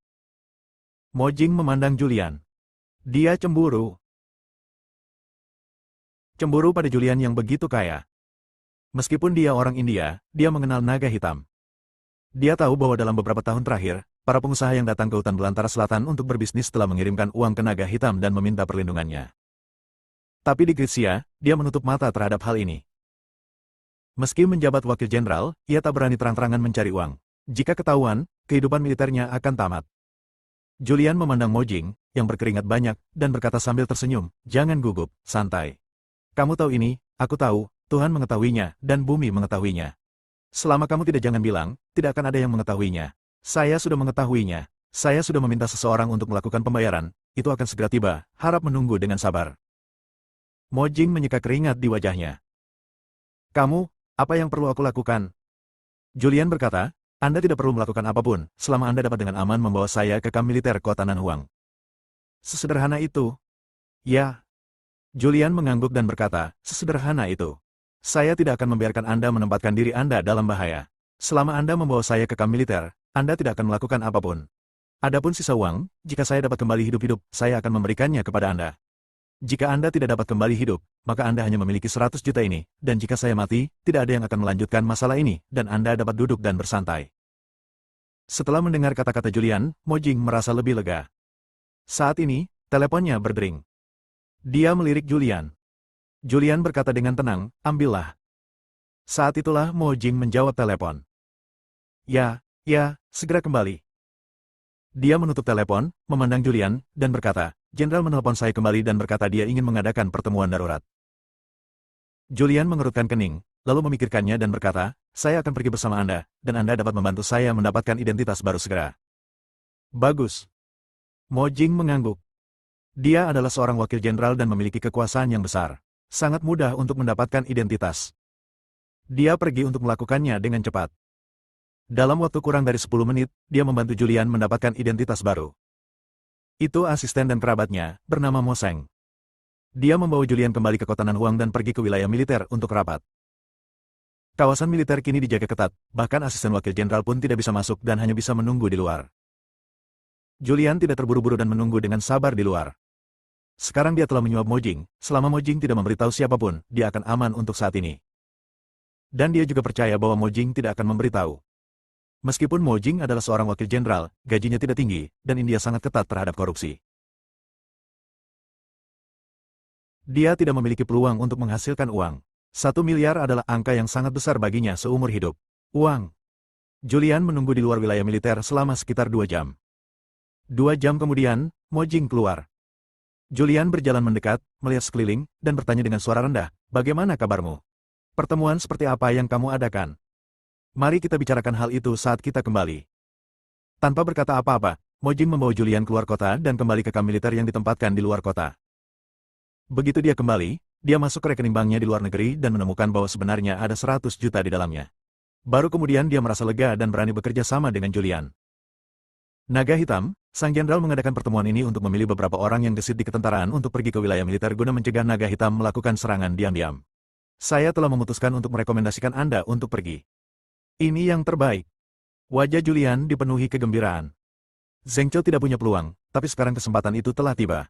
Mojing memandang Julian. Dia cemburu. Cemburu pada Julian yang begitu kaya. Meskipun dia orang India, dia mengenal naga hitam. Dia tahu bahwa dalam beberapa tahun terakhir, para pengusaha yang datang ke hutan belantara selatan untuk berbisnis telah mengirimkan uang ke naga hitam dan meminta perlindungannya. Tapi di Gritsia, dia menutup mata terhadap hal ini. Meski menjabat wakil jenderal, ia tak berani terang-terangan mencari uang. Jika ketahuan, kehidupan militernya akan tamat. Julian memandang Mojing, yang berkeringat banyak, dan berkata sambil tersenyum, jangan gugup, santai. Kamu tahu ini, aku tahu, Tuhan mengetahuinya, dan bumi mengetahuinya. Selama kamu tidak jangan bilang, tidak akan ada yang mengetahuinya. Saya sudah mengetahuinya. Saya sudah meminta seseorang untuk melakukan pembayaran, itu akan segera tiba, harap menunggu dengan sabar. Mojing menyeka keringat di wajahnya. Kamu, apa yang perlu aku lakukan? Julian berkata, Anda tidak perlu melakukan apapun, selama Anda dapat dengan aman membawa saya ke kamp militer kota Nanhuang. Sesederhana itu. Ya. Julian mengangguk dan berkata, sesederhana itu. Saya tidak akan membiarkan Anda menempatkan diri Anda dalam bahaya. Selama Anda membawa saya ke kamp militer, Anda tidak akan melakukan apapun. Adapun sisa uang, jika saya dapat kembali hidup-hidup, saya akan memberikannya kepada Anda. Jika Anda tidak dapat kembali hidup, maka Anda hanya memiliki 100 juta ini, dan jika saya mati, tidak ada yang akan melanjutkan masalah ini, dan Anda dapat duduk dan bersantai. Setelah mendengar kata-kata Julian, Mojing merasa lebih lega. Saat ini, teleponnya berdering. Dia melirik Julian. Julian berkata dengan tenang, ambillah. Saat itulah Mojing menjawab telepon. Ya, segera kembali. Dia menutup telepon, memandang Julian, dan berkata, Jenderal menelpon saya kembali dan berkata dia ingin mengadakan pertemuan darurat. Julian mengerutkan kening, lalu memikirkannya dan berkata, saya akan pergi bersama Anda, dan Anda dapat membantu saya mendapatkan identitas baru segera. Bagus. Mojing mengangguk. Dia adalah seorang wakil jenderal dan memiliki kekuasaan yang besar. Sangat mudah untuk mendapatkan identitas. Dia pergi untuk melakukannya dengan cepat. Dalam waktu kurang dari 10 menit, dia membantu Julian mendapatkan identitas baru. Itu asisten dan kerabatnya, bernama Mo Seng. Dia membawa Julian kembali ke kota Nanhuang dan pergi ke wilayah militer untuk rapat. Kawasan militer kini dijaga ketat, bahkan asisten wakil jenderal pun tidak bisa masuk dan hanya bisa menunggu di luar. Julian tidak terburu-buru dan menunggu dengan sabar di luar. Sekarang dia telah menyuap Mojing, selama Mojing tidak memberitahu siapapun, dia akan aman untuk saat ini. Dan dia juga percaya bahwa Mojing tidak akan memberitahu. Meskipun Mojing adalah seorang wakil jenderal, gajinya tidak tinggi, dan India sangat ketat terhadap korupsi. Dia tidak memiliki peluang untuk menghasilkan uang. 1 miliar adalah angka yang sangat besar baginya seumur hidup. Uang. Julian menunggu di luar wilayah militer selama sekitar 2 jam. 2 jam kemudian, Mojing keluar. Julian berjalan mendekat, melihat sekeliling, dan bertanya dengan suara rendah, bagaimana kabarmu? Pertemuan seperti apa yang kamu adakan? Mari kita bicarakan hal itu saat kita kembali. Tanpa berkata apa-apa, Mojing membawa Julian keluar kota dan kembali ke kamp militer yang ditempatkan di luar kota. Begitu dia kembali, dia masuk ke rekening banknya di luar negeri dan menemukan bahwa sebenarnya ada 100 juta di dalamnya. Baru kemudian dia merasa lega dan berani bekerja sama dengan Julian. Naga Hitam, sang jenderal mengadakan pertemuan ini untuk memilih beberapa orang yang gesit di ketentaraan untuk pergi ke wilayah militer guna mencegah Naga Hitam melakukan serangan diam-diam. Saya telah memutuskan untuk merekomendasikan Anda untuk pergi. Ini yang terbaik. Wajah Julian dipenuhi kegembiraan. Zheng Chou tidak punya peluang, tapi sekarang kesempatan itu telah tiba.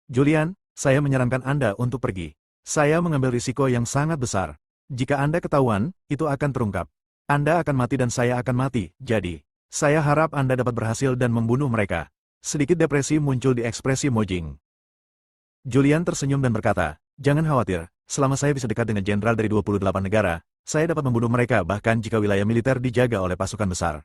Julian, saya menyarankan Anda untuk pergi. Saya mengambil risiko yang sangat besar. Jika Anda ketahuan, itu akan terungkap. Anda akan mati dan saya akan mati, jadi, saya harap Anda dapat berhasil dan membunuh mereka. Sedikit depresi muncul di ekspresi Mojing. Julian tersenyum dan berkata, jangan khawatir, selama saya bisa dekat dengan jenderal dari 28 negara, saya dapat membunuh mereka bahkan jika wilayah militer dijaga oleh pasukan besar.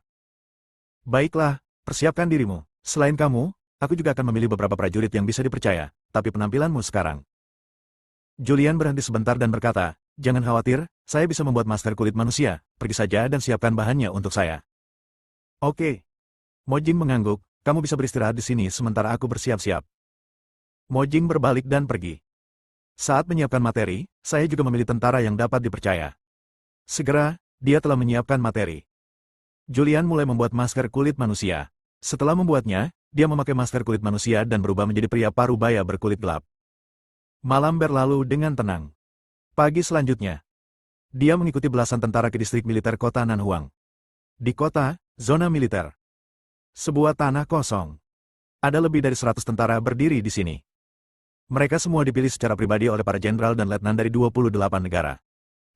Baiklah, persiapkan dirimu. Selain kamu, aku juga akan memilih beberapa prajurit yang bisa dipercaya, tapi penampilanmu sekarang. Julian berhenti sebentar dan berkata, jangan khawatir, saya bisa membuat masker kulit manusia, pergi saja dan siapkan bahannya untuk saya. Oke. Mojing mengangguk, kamu bisa beristirahat di sini sementara aku bersiap-siap. Mojing berbalik dan pergi. Saat menyiapkan materi, saya juga memilih tentara yang dapat dipercaya. Segera, dia telah menyiapkan materi. Julian mulai membuat masker kulit manusia. Setelah membuatnya, dia memakai masker kulit manusia dan berubah menjadi pria parubaya berkulit gelap. Malam berlalu dengan tenang. Pagi selanjutnya, dia mengikuti belasan tentara ke distrik militer kota Nanhuang. Di kota, zona militer. Sebuah tanah kosong. Ada lebih dari 100 tentara berdiri di sini. Mereka semua dipilih secara pribadi oleh para jenderal dan letnan dari 28 negara.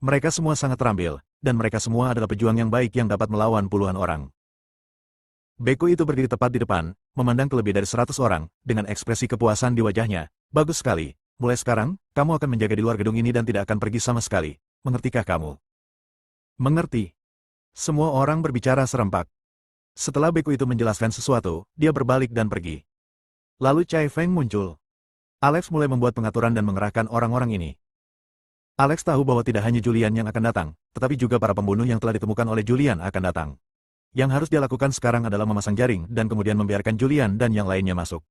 Mereka semua sangat terampil, dan mereka semua adalah pejuang yang baik yang dapat melawan puluhan orang. Beku itu berdiri tepat di depan, memandang ke lebih dari 100 orang, dengan ekspresi kepuasan di wajahnya. Bagus sekali, mulai sekarang, kamu akan menjaga di luar gedung ini dan tidak akan pergi sama sekali. Mengertikah kamu? Mengerti. Semua orang berbicara serempak. Setelah Beku itu menjelaskan sesuatu, dia berbalik dan pergi. Lalu Chai Feng muncul. Alex mulai membuat pengaturan dan mengerahkan orang-orang ini. Alex tahu bahwa tidak hanya Julian yang akan datang, tetapi juga para pembunuh yang telah ditemukan oleh Julian akan datang. Yang harus dia lakukan sekarang adalah memasang jaring dan kemudian membiarkan Julian dan yang lainnya masuk.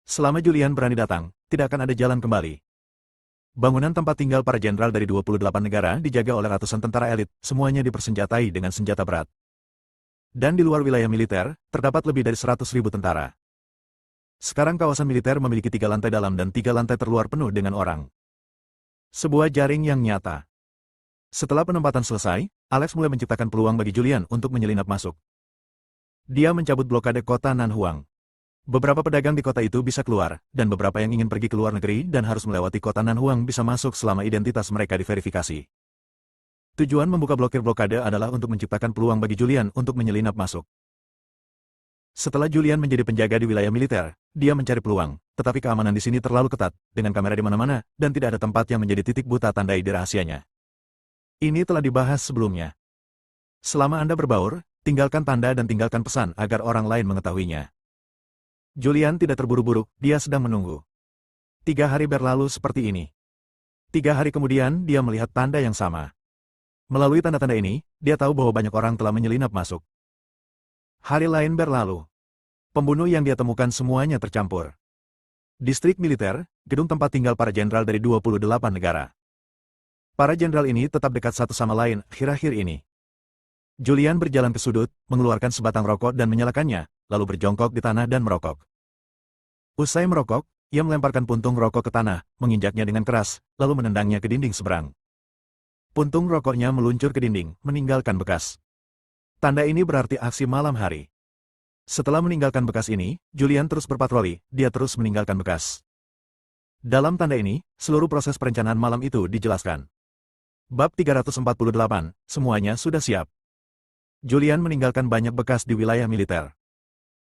Selama Julian berani datang, tidak akan ada jalan kembali. Bangunan tempat tinggal para jenderal dari 28 negara dijaga oleh ratusan tentara elit, semuanya dipersenjatai dengan senjata berat. Dan di luar wilayah militer, terdapat lebih dari 100.000 tentara. Sekarang kawasan militer memiliki 3 lantai dalam dan 3 lantai terluar penuh dengan orang. Sebuah jaring yang nyata. Setelah penempatan selesai, Alex mulai menciptakan peluang bagi Julian untuk menyelinap masuk. Dia mencabut blokade kota Nanhuang. Beberapa pedagang di kota itu bisa keluar, dan beberapa yang ingin pergi ke luar negeri dan harus melewati kota Nanhuang bisa masuk selama identitas mereka diverifikasi. Tujuan membuka blokir blokade adalah untuk menciptakan peluang bagi Julian untuk menyelinap masuk. Setelah Julian menjadi penjaga di wilayah militer, dia mencari peluang, tetapi keamanan di sini terlalu ketat, dengan kamera di mana-mana, dan tidak ada tempat yang menjadi titik buta tandai di rahasianya. Ini telah dibahas sebelumnya. Selama Anda berbaur, tinggalkan tanda dan tinggalkan pesan agar orang lain mengetahuinya. Julian tidak terburu-buru, dia sedang menunggu. 3 hari berlalu seperti ini. 3 hari kemudian, dia melihat tanda yang sama. Melalui tanda-tanda ini, dia tahu bahwa banyak orang telah menyelinap masuk. Hari lain berlalu. Pembunuh yang dia temukan semuanya tercampur. Distrik militer, gedung tempat tinggal para jenderal dari 28 negara. Para jenderal ini tetap dekat satu sama lain akhir-akhir ini. Julian berjalan ke sudut, mengeluarkan sebatang rokok dan menyalakannya, lalu berjongkok di tanah dan merokok. Usai merokok, ia melemparkan puntung rokok ke tanah, menginjaknya dengan keras, lalu menendangnya ke dinding seberang. Puntung rokoknya meluncur ke dinding, meninggalkan bekas. Tanda ini berarti aksi malam hari. Setelah meninggalkan bekas ini, Julian terus berpatroli, dia terus meninggalkan bekas. Dalam tanda ini, seluruh proses perencanaan malam itu dijelaskan. Bab 348, semuanya sudah siap. Julian meninggalkan banyak bekas di wilayah militer.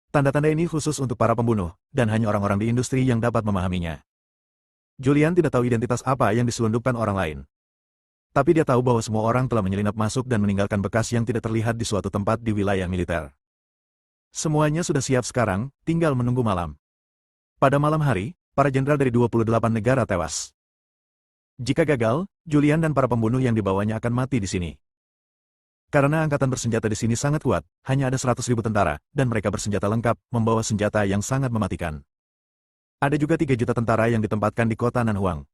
Tanda-tanda ini khusus untuk para pembunuh, dan hanya orang-orang di industri yang dapat memahaminya. Julian tidak tahu identitas apa yang diselundupkan orang lain. Tapi dia tahu bahwa semua orang telah menyelinap masuk dan meninggalkan bekas yang tidak terlihat di suatu tempat di wilayah militer. Semuanya sudah siap sekarang, tinggal menunggu malam. Pada malam hari, para jenderal dari 28 negara tewas. Jika gagal, Julian dan para pembunuh yang dibawanya akan mati di sini. Karena angkatan bersenjata di sini sangat kuat, hanya ada 100.000 tentara, dan mereka bersenjata lengkap, membawa senjata yang sangat mematikan. Ada juga 3 juta tentara yang ditempatkan di kota Nanhuang.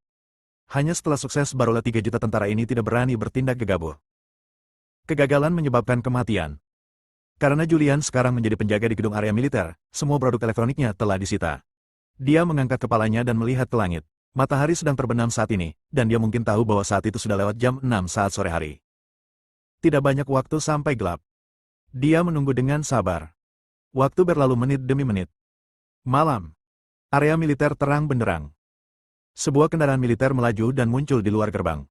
Hanya setelah sukses barulah 3 juta tentara ini tidak berani bertindak gegabah. Kegagalan menyebabkan kematian. Karena Julian sekarang menjadi penjaga di gedung area militer, semua produk elektroniknya telah disita. Dia mengangkat kepalanya dan melihat ke langit. Matahari sedang terbenam saat ini, dan dia mungkin tahu bahwa saat itu sudah lewat jam 6 saat sore hari. Tidak banyak waktu sampai gelap. Dia menunggu dengan sabar. Waktu berlalu menit demi menit. Malam. Area militer terang benderang. Sebuah kendaraan militer melaju dan muncul di luar gerbang.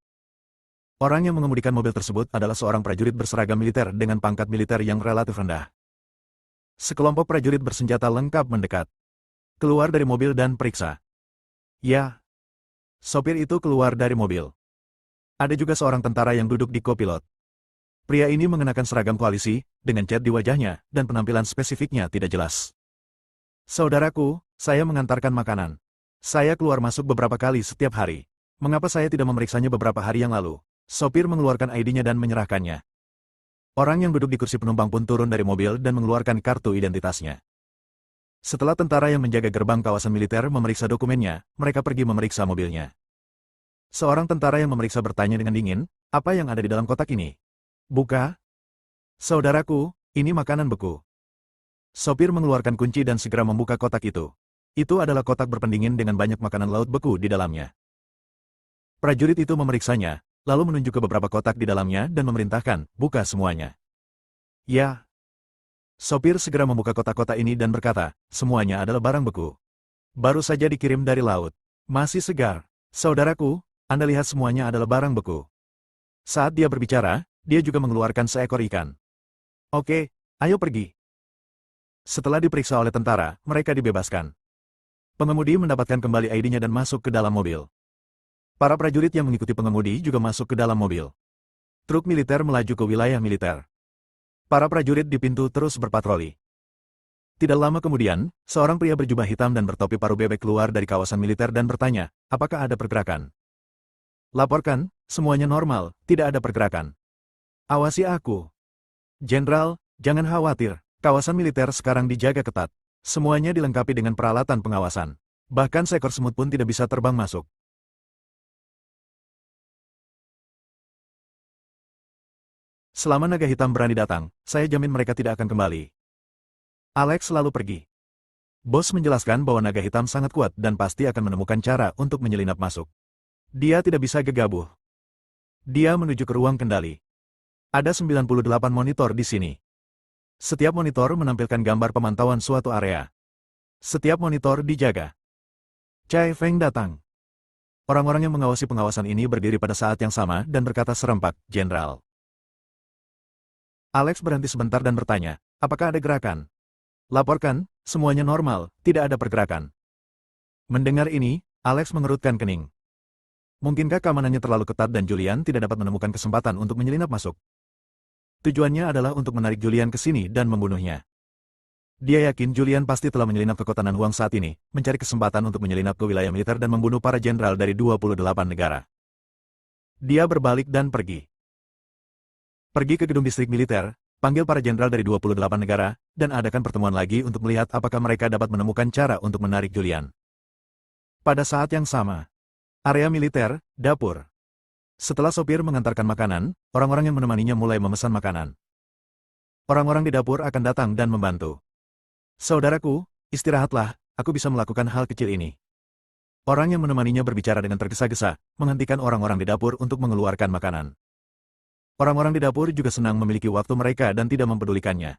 Orang yang mengemudikan mobil tersebut adalah seorang prajurit berseragam militer dengan pangkat militer yang relatif rendah. Sekelompok prajurit bersenjata lengkap mendekat. Keluar dari mobil dan periksa. Ya. Sopir itu keluar dari mobil. Ada juga seorang tentara yang duduk di kopilot. Pria ini mengenakan seragam koalisi, dengan cat di wajahnya, dan penampilan spesifiknya tidak jelas. Saudaraku, saya mengantarkan makanan. Saya keluar masuk beberapa kali setiap hari. Mengapa saya tidak memeriksanya beberapa hari yang lalu? Sopir mengeluarkan ID-nya dan menyerahkannya. Orang yang duduk di kursi penumpang pun turun dari mobil dan mengeluarkan kartu identitasnya. Setelah tentara yang menjaga gerbang kawasan militer memeriksa dokumennya, mereka pergi memeriksa mobilnya. Seorang tentara yang memeriksa bertanya dengan dingin, apa yang ada di dalam kotak ini? Buka. Saudaraku, ini makanan beku. Sopir mengeluarkan kunci dan segera membuka kotak itu. Itu adalah kotak berpendingin dengan banyak makanan laut beku di dalamnya. Prajurit itu memeriksanya, lalu menunjuk ke beberapa kotak di dalamnya dan memerintahkan, buka semuanya. Ya. Sopir segera membuka kotak-kotak ini dan berkata, semuanya adalah barang beku. Baru saja dikirim dari laut. Masih segar. Saudaraku, Anda lihat semuanya adalah barang beku. Saat dia berbicara, dia juga mengeluarkan seekor ikan. Oke, ayo pergi. Setelah diperiksa oleh tentara, mereka dibebaskan. Pengemudi mendapatkan kembali ID-nya dan masuk ke dalam mobil. Para prajurit yang mengikuti pengemudi juga masuk ke dalam mobil. Truk militer melaju ke wilayah militer. Para prajurit di pintu terus berpatroli. Tidak lama kemudian, seorang pria berjubah hitam dan bertopi paruh bebek keluar dari kawasan militer dan bertanya, apakah ada pergerakan? Laporkan, semuanya normal, tidak ada pergerakan. Awasi aku. Jenderal, jangan khawatir, kawasan militer sekarang dijaga ketat. Semuanya dilengkapi dengan peralatan pengawasan. Bahkan seekor semut pun tidak bisa terbang masuk. Selama naga hitam berani datang, saya jamin mereka tidak akan kembali. Alex selalu pergi. Bos menjelaskan bahwa naga hitam sangat kuat dan pasti akan menemukan cara untuk menyelinap masuk. Dia tidak bisa gegabah. Dia menuju ke ruang kendali. Ada 98 monitor di sini. Setiap monitor menampilkan gambar pemantauan suatu area. Setiap monitor dijaga. Chai Feng datang. Orang-orang yang mengawasi pengawasan ini berdiri pada saat yang sama dan berkata serempak, Jenderal. Alex berhenti sebentar dan bertanya, apakah ada gerakan? Laporkan, semuanya normal, tidak ada pergerakan. Mendengar ini, Alex mengerutkan kening. Mungkinkah keamanannya terlalu ketat dan Julian tidak dapat menemukan kesempatan untuk menyelinap masuk? Tujuannya adalah untuk menarik Julian ke sini dan membunuhnya. Dia yakin Julian pasti telah menyelinap ke kota Nanhuang saat ini, mencari kesempatan untuk menyelinap ke wilayah militer dan membunuh para jenderal dari 28 negara. Dia berbalik dan pergi. Pergi ke gedung distrik militer, panggil para jenderal dari 28 negara, dan adakan pertemuan lagi untuk melihat apakah mereka dapat menemukan cara untuk menarik Julian. Pada saat yang sama, area militer, dapur. Setelah sopir mengantarkan makanan, orang-orang yang menemaninya mulai memesan makanan. Orang-orang di dapur akan datang dan membantu. Saudaraku, istirahatlah, aku bisa melakukan hal kecil ini. Orang yang menemaninya berbicara dengan tergesa-gesa, menghentikan orang-orang di dapur untuk mengeluarkan makanan. Orang-orang di dapur juga senang memiliki waktu mereka dan tidak mempedulikannya.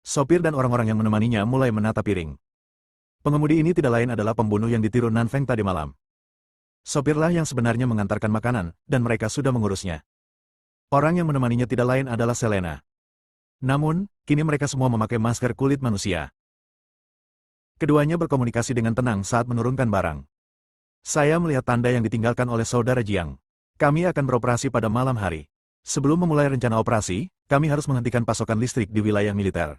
Sopir dan orang-orang yang menemaninya mulai menata piring. Pengemudi ini tidak lain adalah pembunuh yang ditiru Nanfeng tadi malam. Sopirlah yang sebenarnya mengantarkan makanan, dan mereka sudah mengurusnya. Orang yang menemaninya tidak lain adalah Selena. Namun, kini mereka semua memakai masker kulit manusia. Keduanya berkomunikasi dengan tenang saat menurunkan barang. Saya melihat tanda yang ditinggalkan oleh saudara Jiang. Kami akan beroperasi pada malam hari. Sebelum memulai rencana operasi, kami harus menghentikan pasokan listrik di wilayah militer.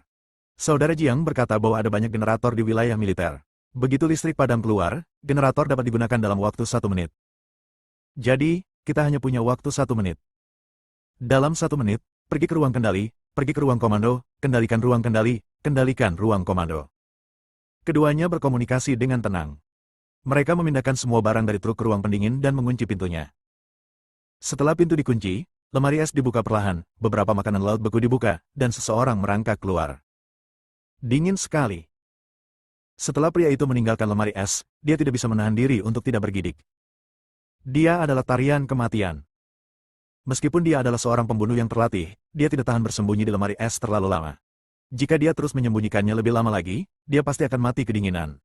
Saudara Jiang berkata bahwa ada banyak generator di wilayah militer. Begitu listrik padam keluar, generator dapat digunakan dalam waktu 1 menit. Jadi, kita hanya punya waktu 1 menit. Dalam 1 menit, pergi ke ruang kendali, pergi ke ruang komando, kendalikan ruang kendali, kendalikan ruang komando. Keduanya berkomunikasi dengan tenang. Mereka memindahkan semua barang dari truk ke ruang pendingin dan mengunci pintunya. Setelah pintu dikunci, lemari es dibuka perlahan, beberapa makanan laut beku dibuka, dan seseorang merangkak keluar. Dingin sekali. Setelah pria itu meninggalkan lemari es, dia tidak bisa menahan diri untuk tidak bergidik. Dia adalah tarian kematian. Meskipun dia adalah seorang pembunuh yang terlatih, dia tidak tahan bersembunyi di lemari es terlalu lama. Jika dia terus menyembunyikannya lebih lama lagi, dia pasti akan mati kedinginan.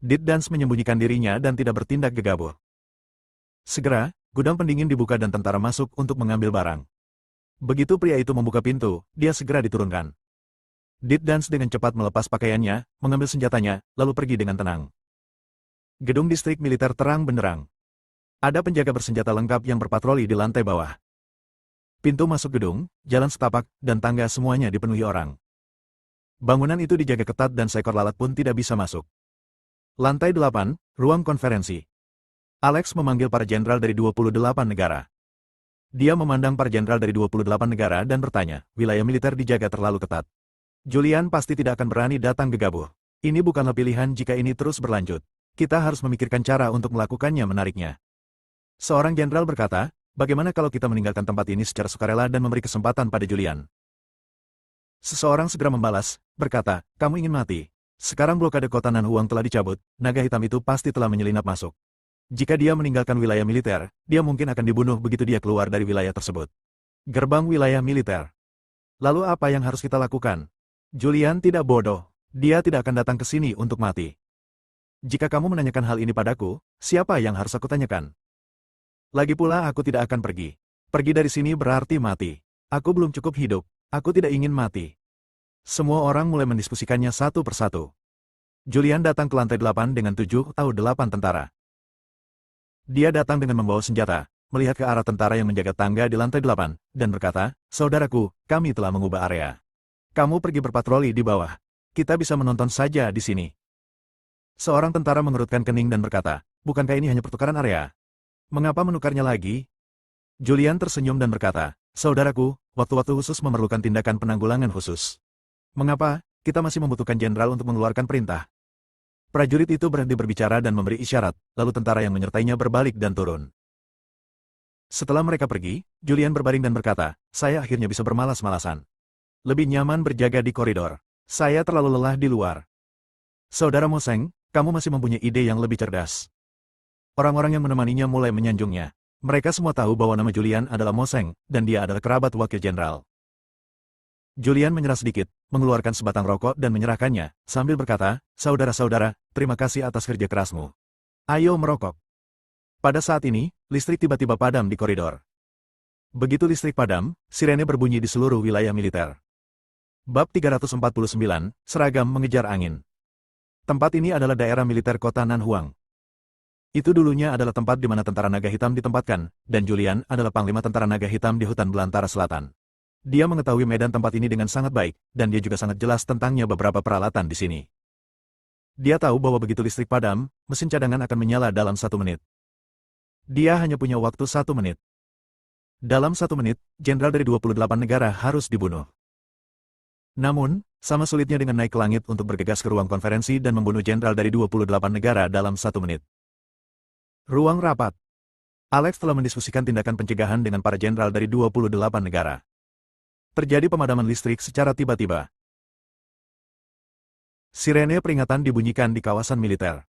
Dit Dance menyembunyikan dirinya dan tidak bertindak gegabah. Segera, gudang pendingin dibuka dan tentara masuk untuk mengambil barang. Begitu pria itu membuka pintu, dia segera diturunkan. Dit Dance dengan cepat melepas pakaiannya, mengambil senjatanya, lalu pergi dengan tenang. Gedung distrik militer terang benderang. Ada penjaga bersenjata lengkap yang berpatroli di lantai bawah. Pintu masuk gedung, jalan setapak, dan tangga semuanya dipenuhi orang. Bangunan itu dijaga ketat dan seekor lalat pun tidak bisa masuk. Lantai 8, ruang konferensi. Alex memanggil para jenderal dari 28 negara. Dia memandang para jenderal dari 28 negara dan bertanya, wilayah militer dijaga terlalu ketat. Julian pasti tidak akan berani datang gegabah. Ini bukanlah pilihan jika ini terus berlanjut. Kita harus memikirkan cara untuk melakukannya menariknya. Seorang jenderal berkata, bagaimana kalau kita meninggalkan tempat ini secara sukarela dan memberi kesempatan pada Julian? Seseorang segera membalas, berkata, kamu ingin mati. Sekarang blokade kota Nanhuang telah dicabut, naga hitam itu pasti telah menyelinap masuk. Jika dia meninggalkan wilayah militer, dia mungkin akan dibunuh begitu dia keluar dari wilayah tersebut. Gerbang wilayah militer. Lalu apa yang harus kita lakukan? Julian tidak bodoh. Dia tidak akan datang ke sini untuk mati. Jika kamu menanyakan hal ini padaku, siapa yang harus aku tanyakan? Lagi pula aku tidak akan pergi. Pergi dari sini berarti mati. Aku belum cukup hidup. Aku tidak ingin mati. Semua orang mulai mendiskusikannya satu persatu. Julian datang ke lantai 8 dengan 7 atau 8 tentara. Dia datang dengan membawa senjata, melihat ke arah tentara yang menjaga tangga di lantai 8, dan berkata, saudaraku, kami telah mengubah area. Kamu pergi berpatroli di bawah. Kita bisa menonton saja di sini. Seorang tentara mengerutkan kening dan berkata, bukankah ini hanya pertukaran area? Mengapa menukarnya lagi? Julian tersenyum dan berkata, saudaraku, waktu-waktu khusus memerlukan tindakan penanggulangan khusus. Mengapa, kita masih membutuhkan jenderal untuk mengeluarkan perintah? Prajurit itu berhenti berbicara dan memberi isyarat, lalu tentara yang menyertainya berbalik dan turun. Setelah mereka pergi, Julian berbaring dan berkata, saya akhirnya bisa bermalas-malasan. Lebih nyaman berjaga di koridor. Saya terlalu lelah di luar. Saudara Moseng, kamu masih mempunyai ide yang lebih cerdas. Orang-orang yang menemaninya mulai menyanjungnya. Mereka semua tahu bahwa nama Julian adalah Moseng, dan dia adalah kerabat wakil jenderal. Julian menyerah sedikit, mengeluarkan sebatang rokok dan menyerahkannya, sambil berkata, saudara-saudara, terima kasih atas kerja kerasmu. Ayo merokok. Pada saat ini, listrik tiba-tiba padam di koridor. Begitu listrik padam, sirene berbunyi di seluruh wilayah militer. Bab 349, Seragam Mengejar Angin. Tempat ini adalah daerah militer kota Nanhuang. Itu dulunya adalah tempat di mana tentara naga hitam ditempatkan, dan Julian adalah panglima tentara naga hitam di hutan belantara selatan. Dia mengetahui medan tempat ini dengan sangat baik, dan dia juga sangat jelas tentangnya beberapa peralatan di sini. Dia tahu bahwa begitu listrik padam, mesin cadangan akan menyala dalam 1 menit. Dia hanya punya waktu 1 menit. Dalam 1 menit, jenderal dari 28 negara harus dibunuh. Namun, sama sulitnya dengan naik ke langit untuk bergegas ke ruang konferensi dan membunuh jenderal dari 28 negara dalam 1 menit. Ruang rapat. Alex telah mendiskusikan tindakan pencegahan dengan para jenderal dari 28 negara. Terjadi pemadaman listrik secara tiba-tiba. Sirene peringatan dibunyikan di kawasan militer.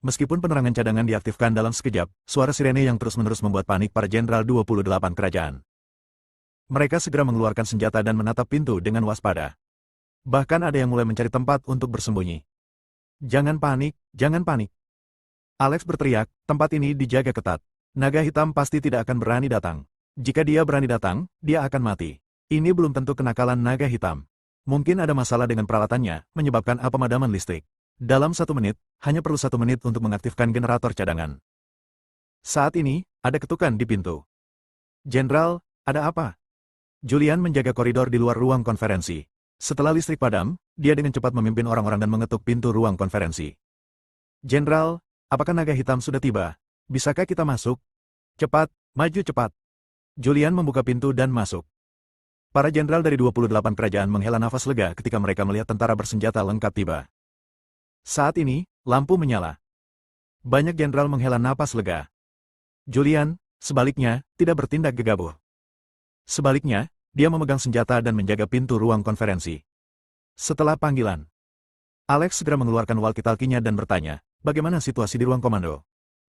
Meskipun penerangan cadangan diaktifkan dalam sekejap, suara sirene yang terus-menerus membuat panik para jenderal 28 kerajaan. Mereka segera mengeluarkan senjata dan menatap pintu dengan waspada. Bahkan ada yang mulai mencari tempat untuk bersembunyi. Jangan panik, jangan panik. Alex berteriak, tempat ini dijaga ketat. Naga hitam pasti tidak akan berani datang. Jika dia berani datang, dia akan mati. Ini belum tentu kenakalan naga hitam. Mungkin ada masalah dengan peralatannya, menyebabkan pemadaman listrik. Dalam 1 menit, hanya perlu 1 menit untuk mengaktifkan generator cadangan. Saat ini, ada ketukan di pintu. Jenderal, ada apa? Julian menjaga koridor di luar ruang konferensi. Setelah listrik padam, dia dengan cepat memimpin orang-orang dan mengetuk pintu ruang konferensi. Jenderal, apakah naga hitam sudah tiba? Bisakah kita masuk? Cepat, maju cepat. Julian membuka pintu dan masuk. Para jenderal dari 28 kerajaan menghela nafas lega ketika mereka melihat tentara bersenjata lengkap tiba. Saat ini, lampu menyala. Banyak jenderal menghela napas lega. Julian, sebaliknya, tidak bertindak gegabah. Sebaliknya, dia memegang senjata dan menjaga pintu ruang konferensi. Setelah panggilan, Alex segera mengeluarkan walkie-talkie-nya dan bertanya, bagaimana situasi di ruang komando?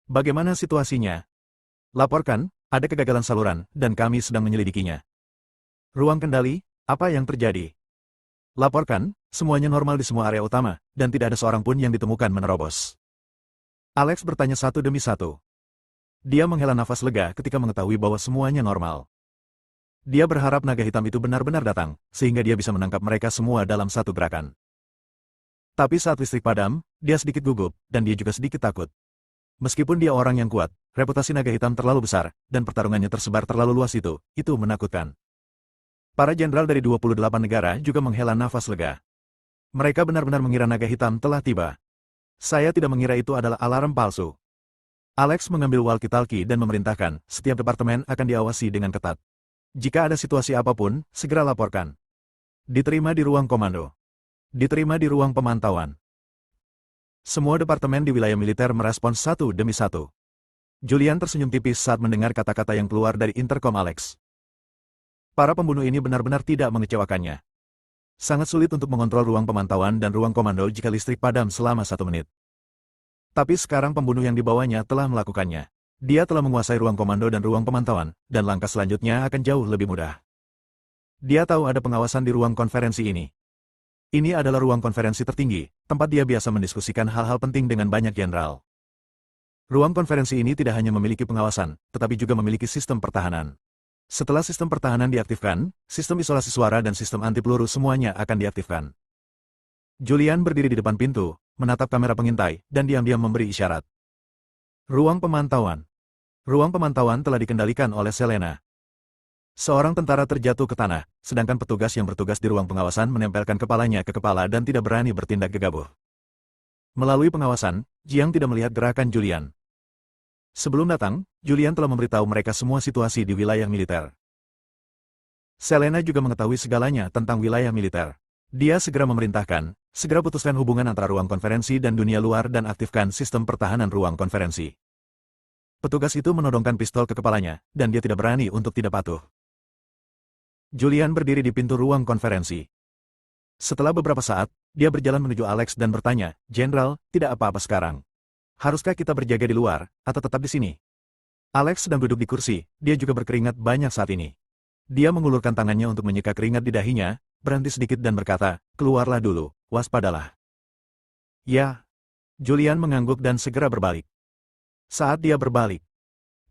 Bagaimana situasinya? Laporkan, ada kegagalan saluran, dan kami sedang menyelidikinya. Ruang kendali, apa yang terjadi? Laporkan, semuanya normal di semua area utama, dan tidak ada seorang pun yang ditemukan menerobos. Alex bertanya satu demi satu. Dia menghela nafas lega ketika mengetahui bahwa semuanya normal. Dia berharap naga hitam itu benar-benar datang, sehingga dia bisa menangkap mereka semua dalam satu gerakan. Tapi saat listrik padam, dia sedikit gugup, dan dia juga sedikit takut. Meskipun dia orang yang kuat, reputasi naga hitam terlalu besar, dan pertarungannya tersebar terlalu luas itu menakutkan. Para jenderal dari 28 negara juga menghela nafas lega. Mereka benar-benar mengira naga hitam telah tiba. Saya tidak mengira itu adalah alarm palsu. Alex mengambil walkie-talkie dan memerintahkan, setiap departemen akan diawasi dengan ketat. Jika ada situasi apapun, segera laporkan. Diterima di ruang komando. Diterima di ruang pemantauan. Semua departemen di wilayah militer merespons satu demi satu. Julian tersenyum tipis saat mendengar kata-kata yang keluar dari interkom Alex. Para pembunuh ini benar-benar tidak mengecewakannya. Sangat sulit untuk mengontrol ruang pemantauan dan ruang komando jika listrik padam selama 1 menit. Tapi sekarang pembunuh yang dibawanya telah melakukannya. Dia telah menguasai ruang komando dan ruang pemantauan, dan langkah selanjutnya akan jauh lebih mudah. Dia tahu ada pengawasan di ruang konferensi ini. Ini adalah ruang konferensi tertinggi, tempat dia biasa mendiskusikan hal-hal penting dengan banyak jenderal. Ruang konferensi ini tidak hanya memiliki pengawasan, tetapi juga memiliki sistem pertahanan. Setelah sistem pertahanan diaktifkan, sistem isolasi suara dan sistem anti peluru semuanya akan diaktifkan. Julian berdiri di depan pintu, menatap kamera pengintai, dan diam-diam memberi isyarat. Ruang pemantauan. Ruang pemantauan telah dikendalikan oleh Selena. Seorang tentara terjatuh ke tanah, sedangkan petugas yang bertugas di ruang pengawasan menempelkan kepalanya ke kepala dan tidak berani bertindak gegabah. Melalui pengawasan, Jiang tidak melihat gerakan Julian. Sebelum datang, Julian telah memberitahu mereka semua situasi di wilayah militer. Selena juga mengetahui segalanya tentang wilayah militer. Dia segera memerintahkan, segera putuskan hubungan antara ruang konferensi dan dunia luar dan aktifkan sistem pertahanan ruang konferensi. Petugas itu menodongkan pistol ke kepalanya, dan dia tidak berani untuk tidak patuh. Julian berdiri di pintu ruang konferensi. Setelah beberapa saat, dia berjalan menuju Alex dan bertanya, "Jenderal, tidak apa-apa sekarang. Haruskah kita berjaga di luar, atau tetap di sini?" Alex sedang duduk di kursi, dia juga berkeringat banyak saat ini. Dia mengulurkan tangannya untuk menyeka keringat di dahinya, berhenti sedikit dan berkata, "Keluarlah dulu, waspadalah." "Ya." Julian mengangguk dan segera berbalik. Saat dia berbalik,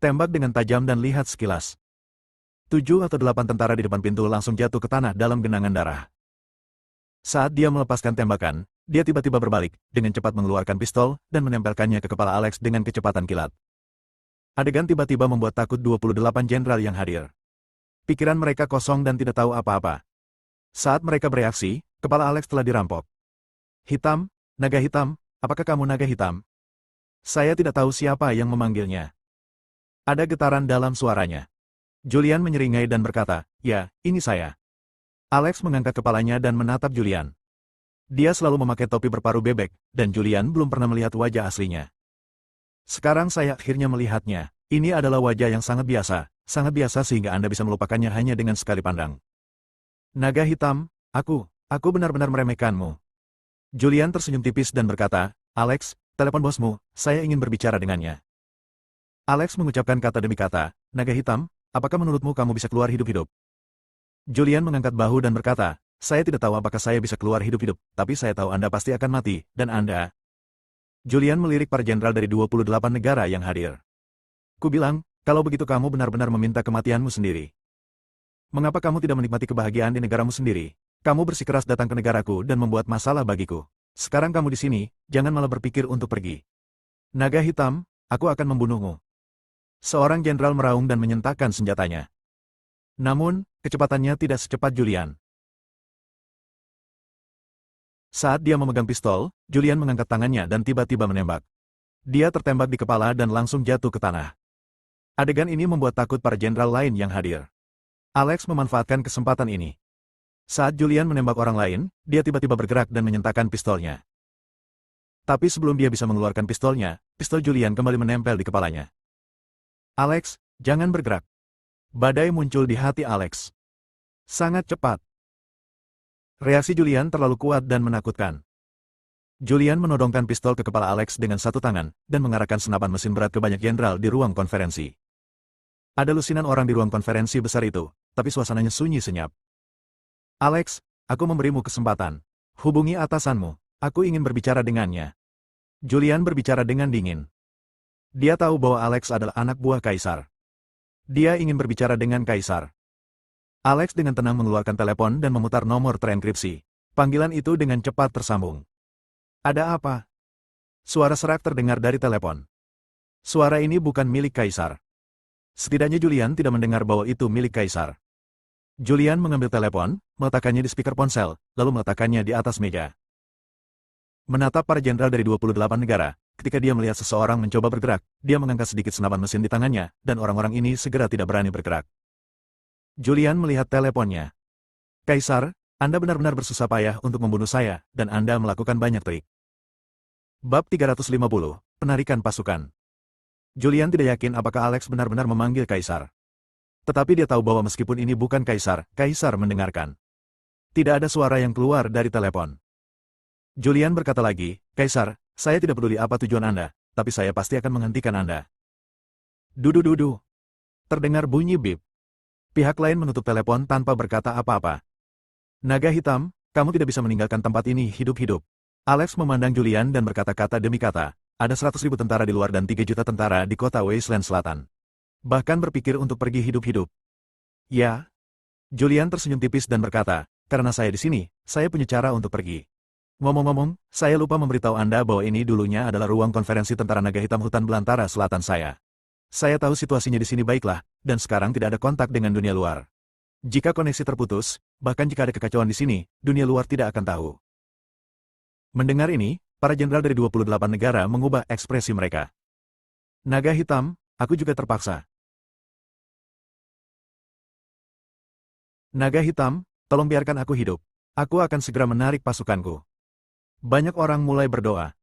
tembak dengan tajam dan lihat sekilas. 7 atau 8 tentara di depan pintu langsung jatuh ke tanah dalam genangan darah. Saat dia melepaskan tembakan, dia tiba-tiba berbalik, dengan cepat mengeluarkan pistol, dan menempelkannya ke kepala Alex dengan kecepatan kilat. Adegan tiba-tiba membuat takut 28 jenderal yang hadir. Pikiran mereka kosong dan tidak tahu apa-apa. Saat mereka bereaksi, kepala Alex telah dirampok. "Hitam, naga hitam, apakah kamu naga hitam?" "Saya tidak tahu siapa yang memanggilnya." Ada getaran dalam suaranya. Julian menyeringai dan berkata, "Ya, ini saya." Alex mengangkat kepalanya dan menatap Julian. Dia selalu memakai topi berparuh bebek, dan Julian belum pernah melihat wajah aslinya. "Sekarang saya akhirnya melihatnya. Ini adalah wajah yang sangat biasa sehingga Anda bisa melupakannya hanya dengan sekali pandang." "Naga hitam, aku benar-benar meremehkanmu." Julian tersenyum tipis dan berkata, "Alex, telepon bosmu, saya ingin berbicara dengannya." Alex mengucapkan kata demi kata, "Naga hitam, apakah menurutmu kamu bisa keluar hidup-hidup?" Julian mengangkat bahu dan berkata, "Saya tidak tahu apakah saya bisa keluar hidup-hidup, tapi saya tahu Anda pasti akan mati, dan Anda..." Julian melirik para jenderal dari 28 negara yang hadir. "Ku bilang, kalau begitu kamu benar-benar meminta kematianmu sendiri. Mengapa kamu tidak menikmati kebahagiaan di negaramu sendiri? Kamu bersikeras datang ke negaraku dan membuat masalah bagiku. Sekarang kamu di sini, jangan malah berpikir untuk pergi. Naga hitam, aku akan membunuhmu." Seorang jenderal meraung dan menyentakkan senjatanya. Namun, kecepatannya tidak secepat Julian. Saat dia memegang pistol, Julian mengangkat tangannya dan tiba-tiba menembak. Dia tertembak di kepala dan langsung jatuh ke tanah. Adegan ini membuat takut para jenderal lain yang hadir. Alex memanfaatkan kesempatan ini. Saat Julian menembak orang lain, dia tiba-tiba bergerak dan menyentakkan pistolnya. Tapi sebelum dia bisa mengeluarkan pistolnya, pistol Julian kembali menempel di kepalanya. "Alex, jangan bergerak." Badai muncul di hati Alex. Sangat cepat. Reaksi Julian terlalu kuat dan menakutkan. Julian menodongkan pistol ke kepala Alex dengan satu tangan, dan mengarahkan senapan mesin berat ke banyak jenderal di ruang konferensi. Ada lusinan orang di ruang konferensi besar itu, tapi suasananya sunyi senyap. "Alex, aku memberimu kesempatan. Hubungi atasanmu, aku ingin berbicara dengannya." Julian berbicara dengan dingin. Dia tahu bahwa Alex adalah anak buah kaisar. Dia ingin berbicara dengan kaisar. Alex dengan tenang mengeluarkan telepon dan memutar nomor terenkripsi. Panggilan itu dengan cepat tersambung. "Ada apa?" Suara serak terdengar dari telepon. Suara ini bukan milik kaisar. Setidaknya Julian tidak mendengar bahwa itu milik kaisar. Julian mengambil telepon, meletakkannya di speaker ponsel, lalu meletakkannya di atas meja. Menatap para jenderal dari 28 negara, ketika dia melihat seseorang mencoba bergerak, dia mengangkat sedikit senapan mesin di tangannya, dan orang-orang ini segera tidak berani bergerak. Julian melihat teleponnya. "Kaisar, Anda benar-benar bersusah payah untuk membunuh saya, dan Anda melakukan banyak trik. Bab 350, Penarikan Pasukan. Julian tidak yakin apakah Alex benar-benar memanggil Kaisar. Tetapi dia tahu bahwa meskipun ini bukan Kaisar, Kaisar mendengarkan. Tidak ada suara yang keluar dari telepon. Julian berkata lagi, Kaisar, saya tidak peduli apa tujuan Anda, tapi saya pasti akan menghentikan Anda. Dudu-dudu. Terdengar bunyi bip. Pihak lain menutup telepon tanpa berkata apa-apa. Naga hitam, kamu tidak bisa meninggalkan tempat ini hidup-hidup. Alex memandang Julian dan berkata-kata demi kata, ada 100.000 tentara di luar dan 3 juta tentara di kota Wasteland Selatan. Bahkan berpikir untuk pergi hidup-hidup. Ya. Julian tersenyum tipis dan berkata, karena saya di sini, saya punya cara untuk pergi. Ngomong-ngomong, saya lupa memberitahu Anda bahwa ini dulunya adalah ruang konferensi tentara naga hitam hutan belantara selatan saya. Saya tahu situasinya di sini baiklah, dan sekarang tidak ada kontak dengan dunia luar. Jika koneksi terputus, bahkan jika ada kekacauan di sini, dunia luar tidak akan tahu. Mendengar ini, para jenderal dari 28 negara mengubah ekspresi mereka. Naga hitam, aku juga terpaksa. Naga hitam, tolong biarkan aku hidup. Aku akan segera menarik pasukanku. Banyak orang mulai berdoa.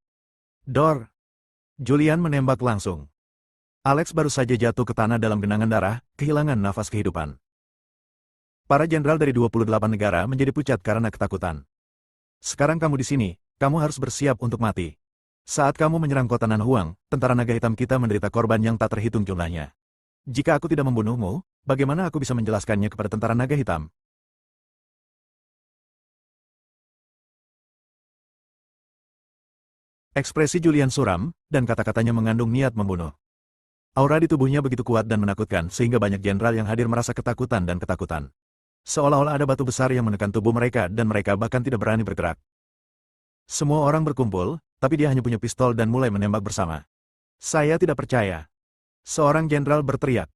Dor. Julian menembak langsung. Alex baru saja jatuh ke tanah dalam genangan darah, kehilangan nafas kehidupan. Para jenderal dari 28 negara menjadi pucat karena ketakutan. Sekarang kamu di sini, kamu harus bersiap untuk mati. Saat kamu menyerang kota Nanhuang, tentara naga hitam kita menderita korban yang tak terhitung jumlahnya. Jika aku tidak membunuhmu, bagaimana aku bisa menjelaskannya kepada tentara naga hitam? Ekspresi Julian suram, dan kata-katanya mengandung niat membunuh. Aura di tubuhnya begitu kuat dan menakutkan sehingga banyak jenderal yang hadir merasa ketakutan dan ketakutan. Seolah-olah ada batu besar yang menekan tubuh mereka dan mereka bahkan tidak berani bergerak. Semua orang berkumpul, tapi dia hanya punya pistol dan mulai menembak bersama. Saya tidak percaya. Seorang jenderal berteriak.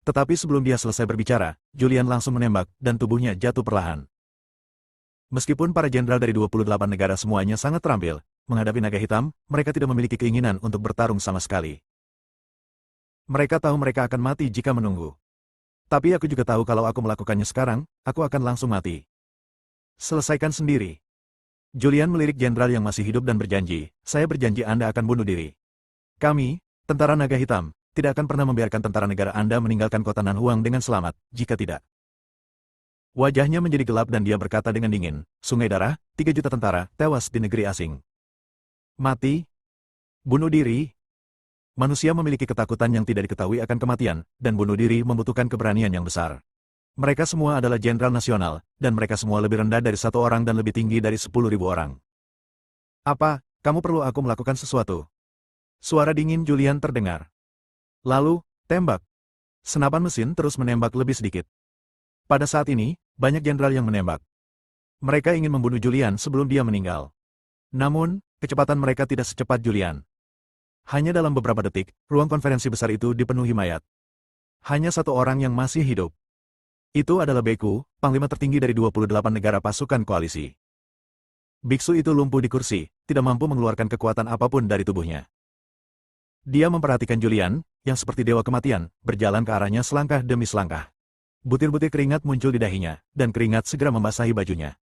Tetapi sebelum dia selesai berbicara, Julian langsung menembak, dan tubuhnya jatuh perlahan. Meskipun para jenderal dari 28 negara semuanya sangat terampil, menghadapi naga hitam, mereka tidak memiliki keinginan untuk bertarung sama sekali. Mereka tahu mereka akan mati jika menunggu. Tapi aku juga tahu kalau aku melakukannya sekarang, aku akan langsung mati. Selesaikan sendiri. Julian melirik jenderal yang masih hidup dan berjanji, saya berjanji Anda akan bunuh diri. Kami, tentara naga hitam, tidak akan pernah membiarkan tentara negara Anda meninggalkan kota Nanhuang dengan selamat, jika tidak. Wajahnya menjadi gelap dan dia berkata dengan dingin, sungai darah, 3 juta tentara, tewas di negeri asing. Mati? Bunuh diri? Manusia memiliki ketakutan yang tidak diketahui akan kematian, dan bunuh diri membutuhkan keberanian yang besar. Mereka semua adalah jenderal nasional, dan mereka semua lebih rendah dari 1 orang dan lebih tinggi dari 10.000 orang. Apa, kamu perlu aku melakukan sesuatu? Suara dingin Julian terdengar. Lalu, tembak. Senapan mesin terus menembak lebih sedikit. Pada saat ini, banyak jenderal yang menembak. Mereka ingin membunuh Julian sebelum dia meninggal. Namun, kecepatan mereka tidak secepat Julian. Hanya dalam beberapa detik, ruang konferensi besar itu dipenuhi mayat. Hanya 1 orang yang masih hidup. Itu adalah Beku, panglima tertinggi dari 28 negara pasukan koalisi. Biksu itu lumpuh di kursi, tidak mampu mengeluarkan kekuatan apapun dari tubuhnya. Dia memperhatikan Julian, yang seperti dewa kematian, berjalan ke arahnya selangkah demi selangkah. Butir-butir keringat muncul di dahinya, dan keringat segera membasahi bajunya.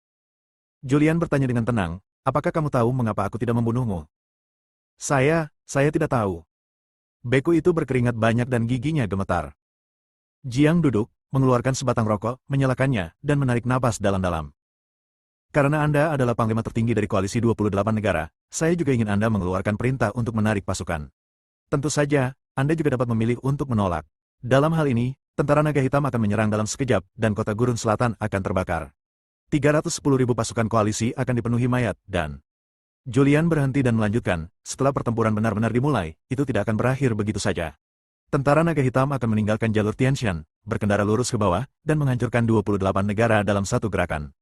Julian bertanya dengan tenang, apakah kamu tahu mengapa aku tidak membunuhmu? Saya tidak tahu. Beku itu berkeringat banyak dan giginya gemetar. Jiang duduk, mengeluarkan sebatang rokok, menyalakannya, dan menarik napas dalam-dalam. Karena Anda adalah panglima tertinggi dari koalisi 28 negara, saya juga ingin Anda mengeluarkan perintah untuk menarik pasukan. Tentu saja, Anda juga dapat memilih untuk menolak. Dalam hal ini, tentara naga hitam akan menyerang dalam sekejap, dan kota Gurun Selatan akan terbakar. 310.000 pasukan koalisi akan dipenuhi mayat, dan... Julian berhenti dan melanjutkan, setelah pertempuran benar-benar dimulai, itu tidak akan berakhir begitu saja. Tentara naga hitam akan meninggalkan jalur Tianshan, berkendara lurus ke bawah, dan menghancurkan 28 negara dalam satu gerakan.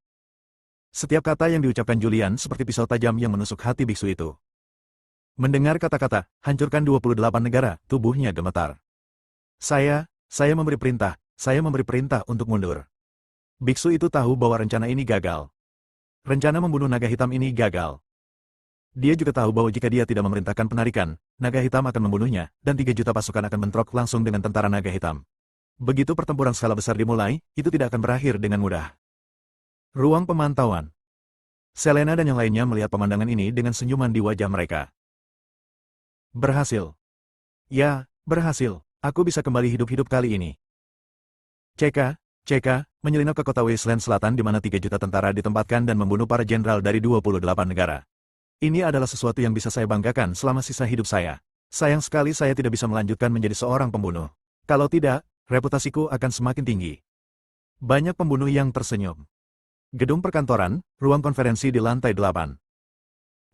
Setiap kata yang diucapkan Julian seperti pisau tajam yang menusuk hati biksu itu. Mendengar kata-kata, hancurkan 28 negara, tubuhnya gemetar. Saya memberi perintah untuk mundur. Biksu itu tahu bahwa rencana ini gagal. Rencana membunuh naga hitam ini gagal. Dia juga tahu bahwa jika dia tidak memerintahkan penarikan, naga hitam akan membunuhnya, dan 3 juta pasukan akan bentrok langsung dengan tentara naga hitam. Begitu pertempuran skala besar dimulai, itu tidak akan berakhir dengan mudah. Ruang pemantauan. Selena dan yang lainnya melihat pemandangan ini dengan senyuman di wajah mereka. Berhasil. Ya, berhasil. Aku bisa kembali hidup-hidup kali ini. CK menyelinap ke kota Wasteland Selatan di mana 3 juta tentara ditempatkan dan membunuh para jenderal dari 28 negara. Ini adalah sesuatu yang bisa saya banggakan selama sisa hidup saya. Sayang sekali saya tidak bisa melanjutkan menjadi seorang pembunuh. Kalau tidak, reputasiku akan semakin tinggi. Banyak pembunuh yang tersenyum. Gedung perkantoran, ruang konferensi di lantai 8.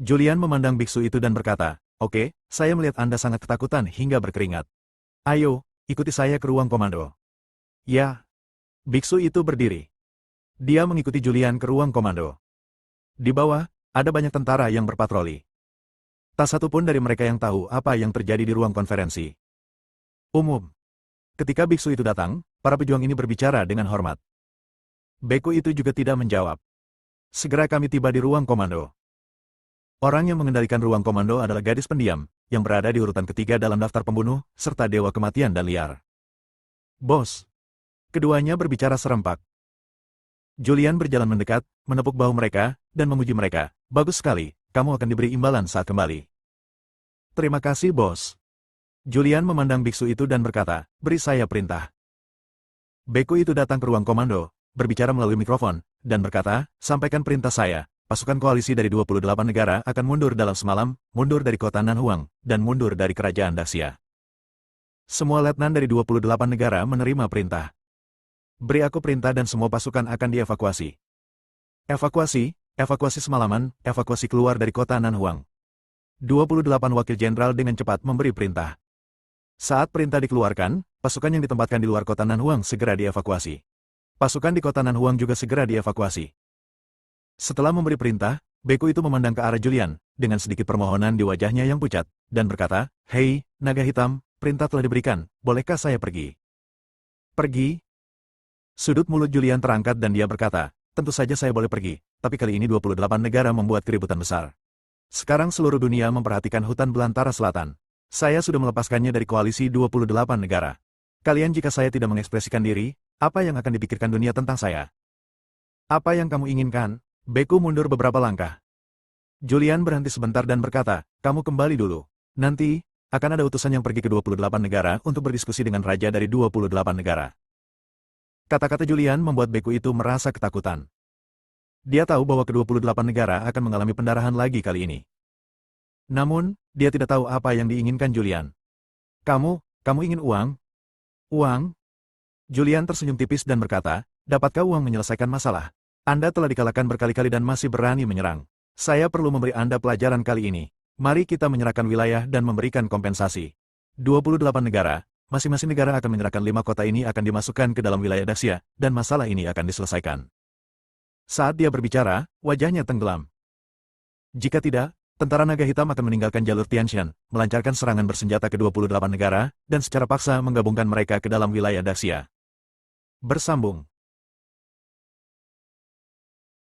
Julian memandang biksu itu dan berkata, "Oke, saya melihat Anda sangat ketakutan hingga berkeringat. Ayo, ikuti saya ke ruang komando." Ya. Biksu itu berdiri. Dia mengikuti Julian ke ruang komando. Di bawah, ada banyak tentara yang berpatroli. Tak satu pun dari mereka yang tahu apa yang terjadi di ruang konferensi umum. Ketika biksu itu datang, para pejuang ini berbicara dengan hormat. Beku itu juga tidak menjawab. Segera kami tiba di ruang komando. Orang yang mengendalikan ruang komando adalah gadis pendiam, yang berada di urutan ketiga dalam daftar pembunuh, serta dewa kematian dan liar. Bos. Keduanya berbicara serempak. Julian berjalan mendekat, menepuk bahu mereka, dan memuji mereka. Bagus sekali, kamu akan diberi imbalan saat kembali. Terima kasih, bos. Julian memandang biksu itu dan berkata, beri saya perintah. Beku itu datang ke ruang komando, berbicara melalui mikrofon, dan berkata, sampaikan perintah saya, pasukan koalisi dari 28 negara akan mundur dalam semalam, mundur dari kota Nanhuang, dan mundur dari kerajaan Daxia. Semua letnan dari 28 negara menerima perintah. Beri aku perintah dan semua pasukan akan dievakuasi. Evakuasi semalaman, evakuasi keluar dari kota Nanhuang. 28 wakil jenderal dengan cepat memberi perintah. Saat perintah dikeluarkan, pasukan yang ditempatkan di luar kota Nanhuang segera dievakuasi. Pasukan di kota Nanhuang juga segera dievakuasi. Setelah memberi perintah, Beku itu memandang ke arah Julian, dengan sedikit permohonan di wajahnya yang pucat, dan berkata, "Hei, naga hitam, perintah telah diberikan, bolehkah saya pergi?" Pergi? Sudut mulut Julian terangkat dan dia berkata, tentu saja saya boleh pergi, tapi kali ini 28 negara membuat keributan besar. Sekarang seluruh dunia memperhatikan hutan belantara selatan. Saya sudah melepaskannya dari koalisi 28 negara. Kalian jika saya tidak mengekspresikan diri, apa yang akan dipikirkan dunia tentang saya? Apa yang kamu inginkan? Beku mundur beberapa langkah. Julian berhenti sebentar dan berkata, kamu kembali dulu. Nanti, akan ada utusan yang pergi ke 28 negara untuk berdiskusi dengan raja dari 28 negara. Kata-kata Julian membuat Beku itu merasa ketakutan. Dia tahu bahwa ke-28 negara akan mengalami pendarahan lagi kali ini. Namun, dia tidak tahu apa yang diinginkan Julian. Kamu ingin uang? Uang? Julian tersenyum tipis dan berkata, dapatkah uang menyelesaikan masalah? Anda telah dikalahkan berkali-kali dan masih berani menyerang. Saya perlu memberi Anda pelajaran kali ini. Mari kita menyerahkan wilayah dan memberikan kompensasi. 28 negara, masing-masing negara akan menyerahkan 5 kota ini akan dimasukkan ke dalam wilayah Daxia, dan masalah ini akan diselesaikan. Saat dia berbicara, wajahnya tenggelam. Jika tidak, tentara naga hitam akan meninggalkan jalur Tianshan, melancarkan serangan bersenjata ke 28 negara, dan secara paksa menggabungkan mereka ke dalam wilayah Daxia. Bersambung.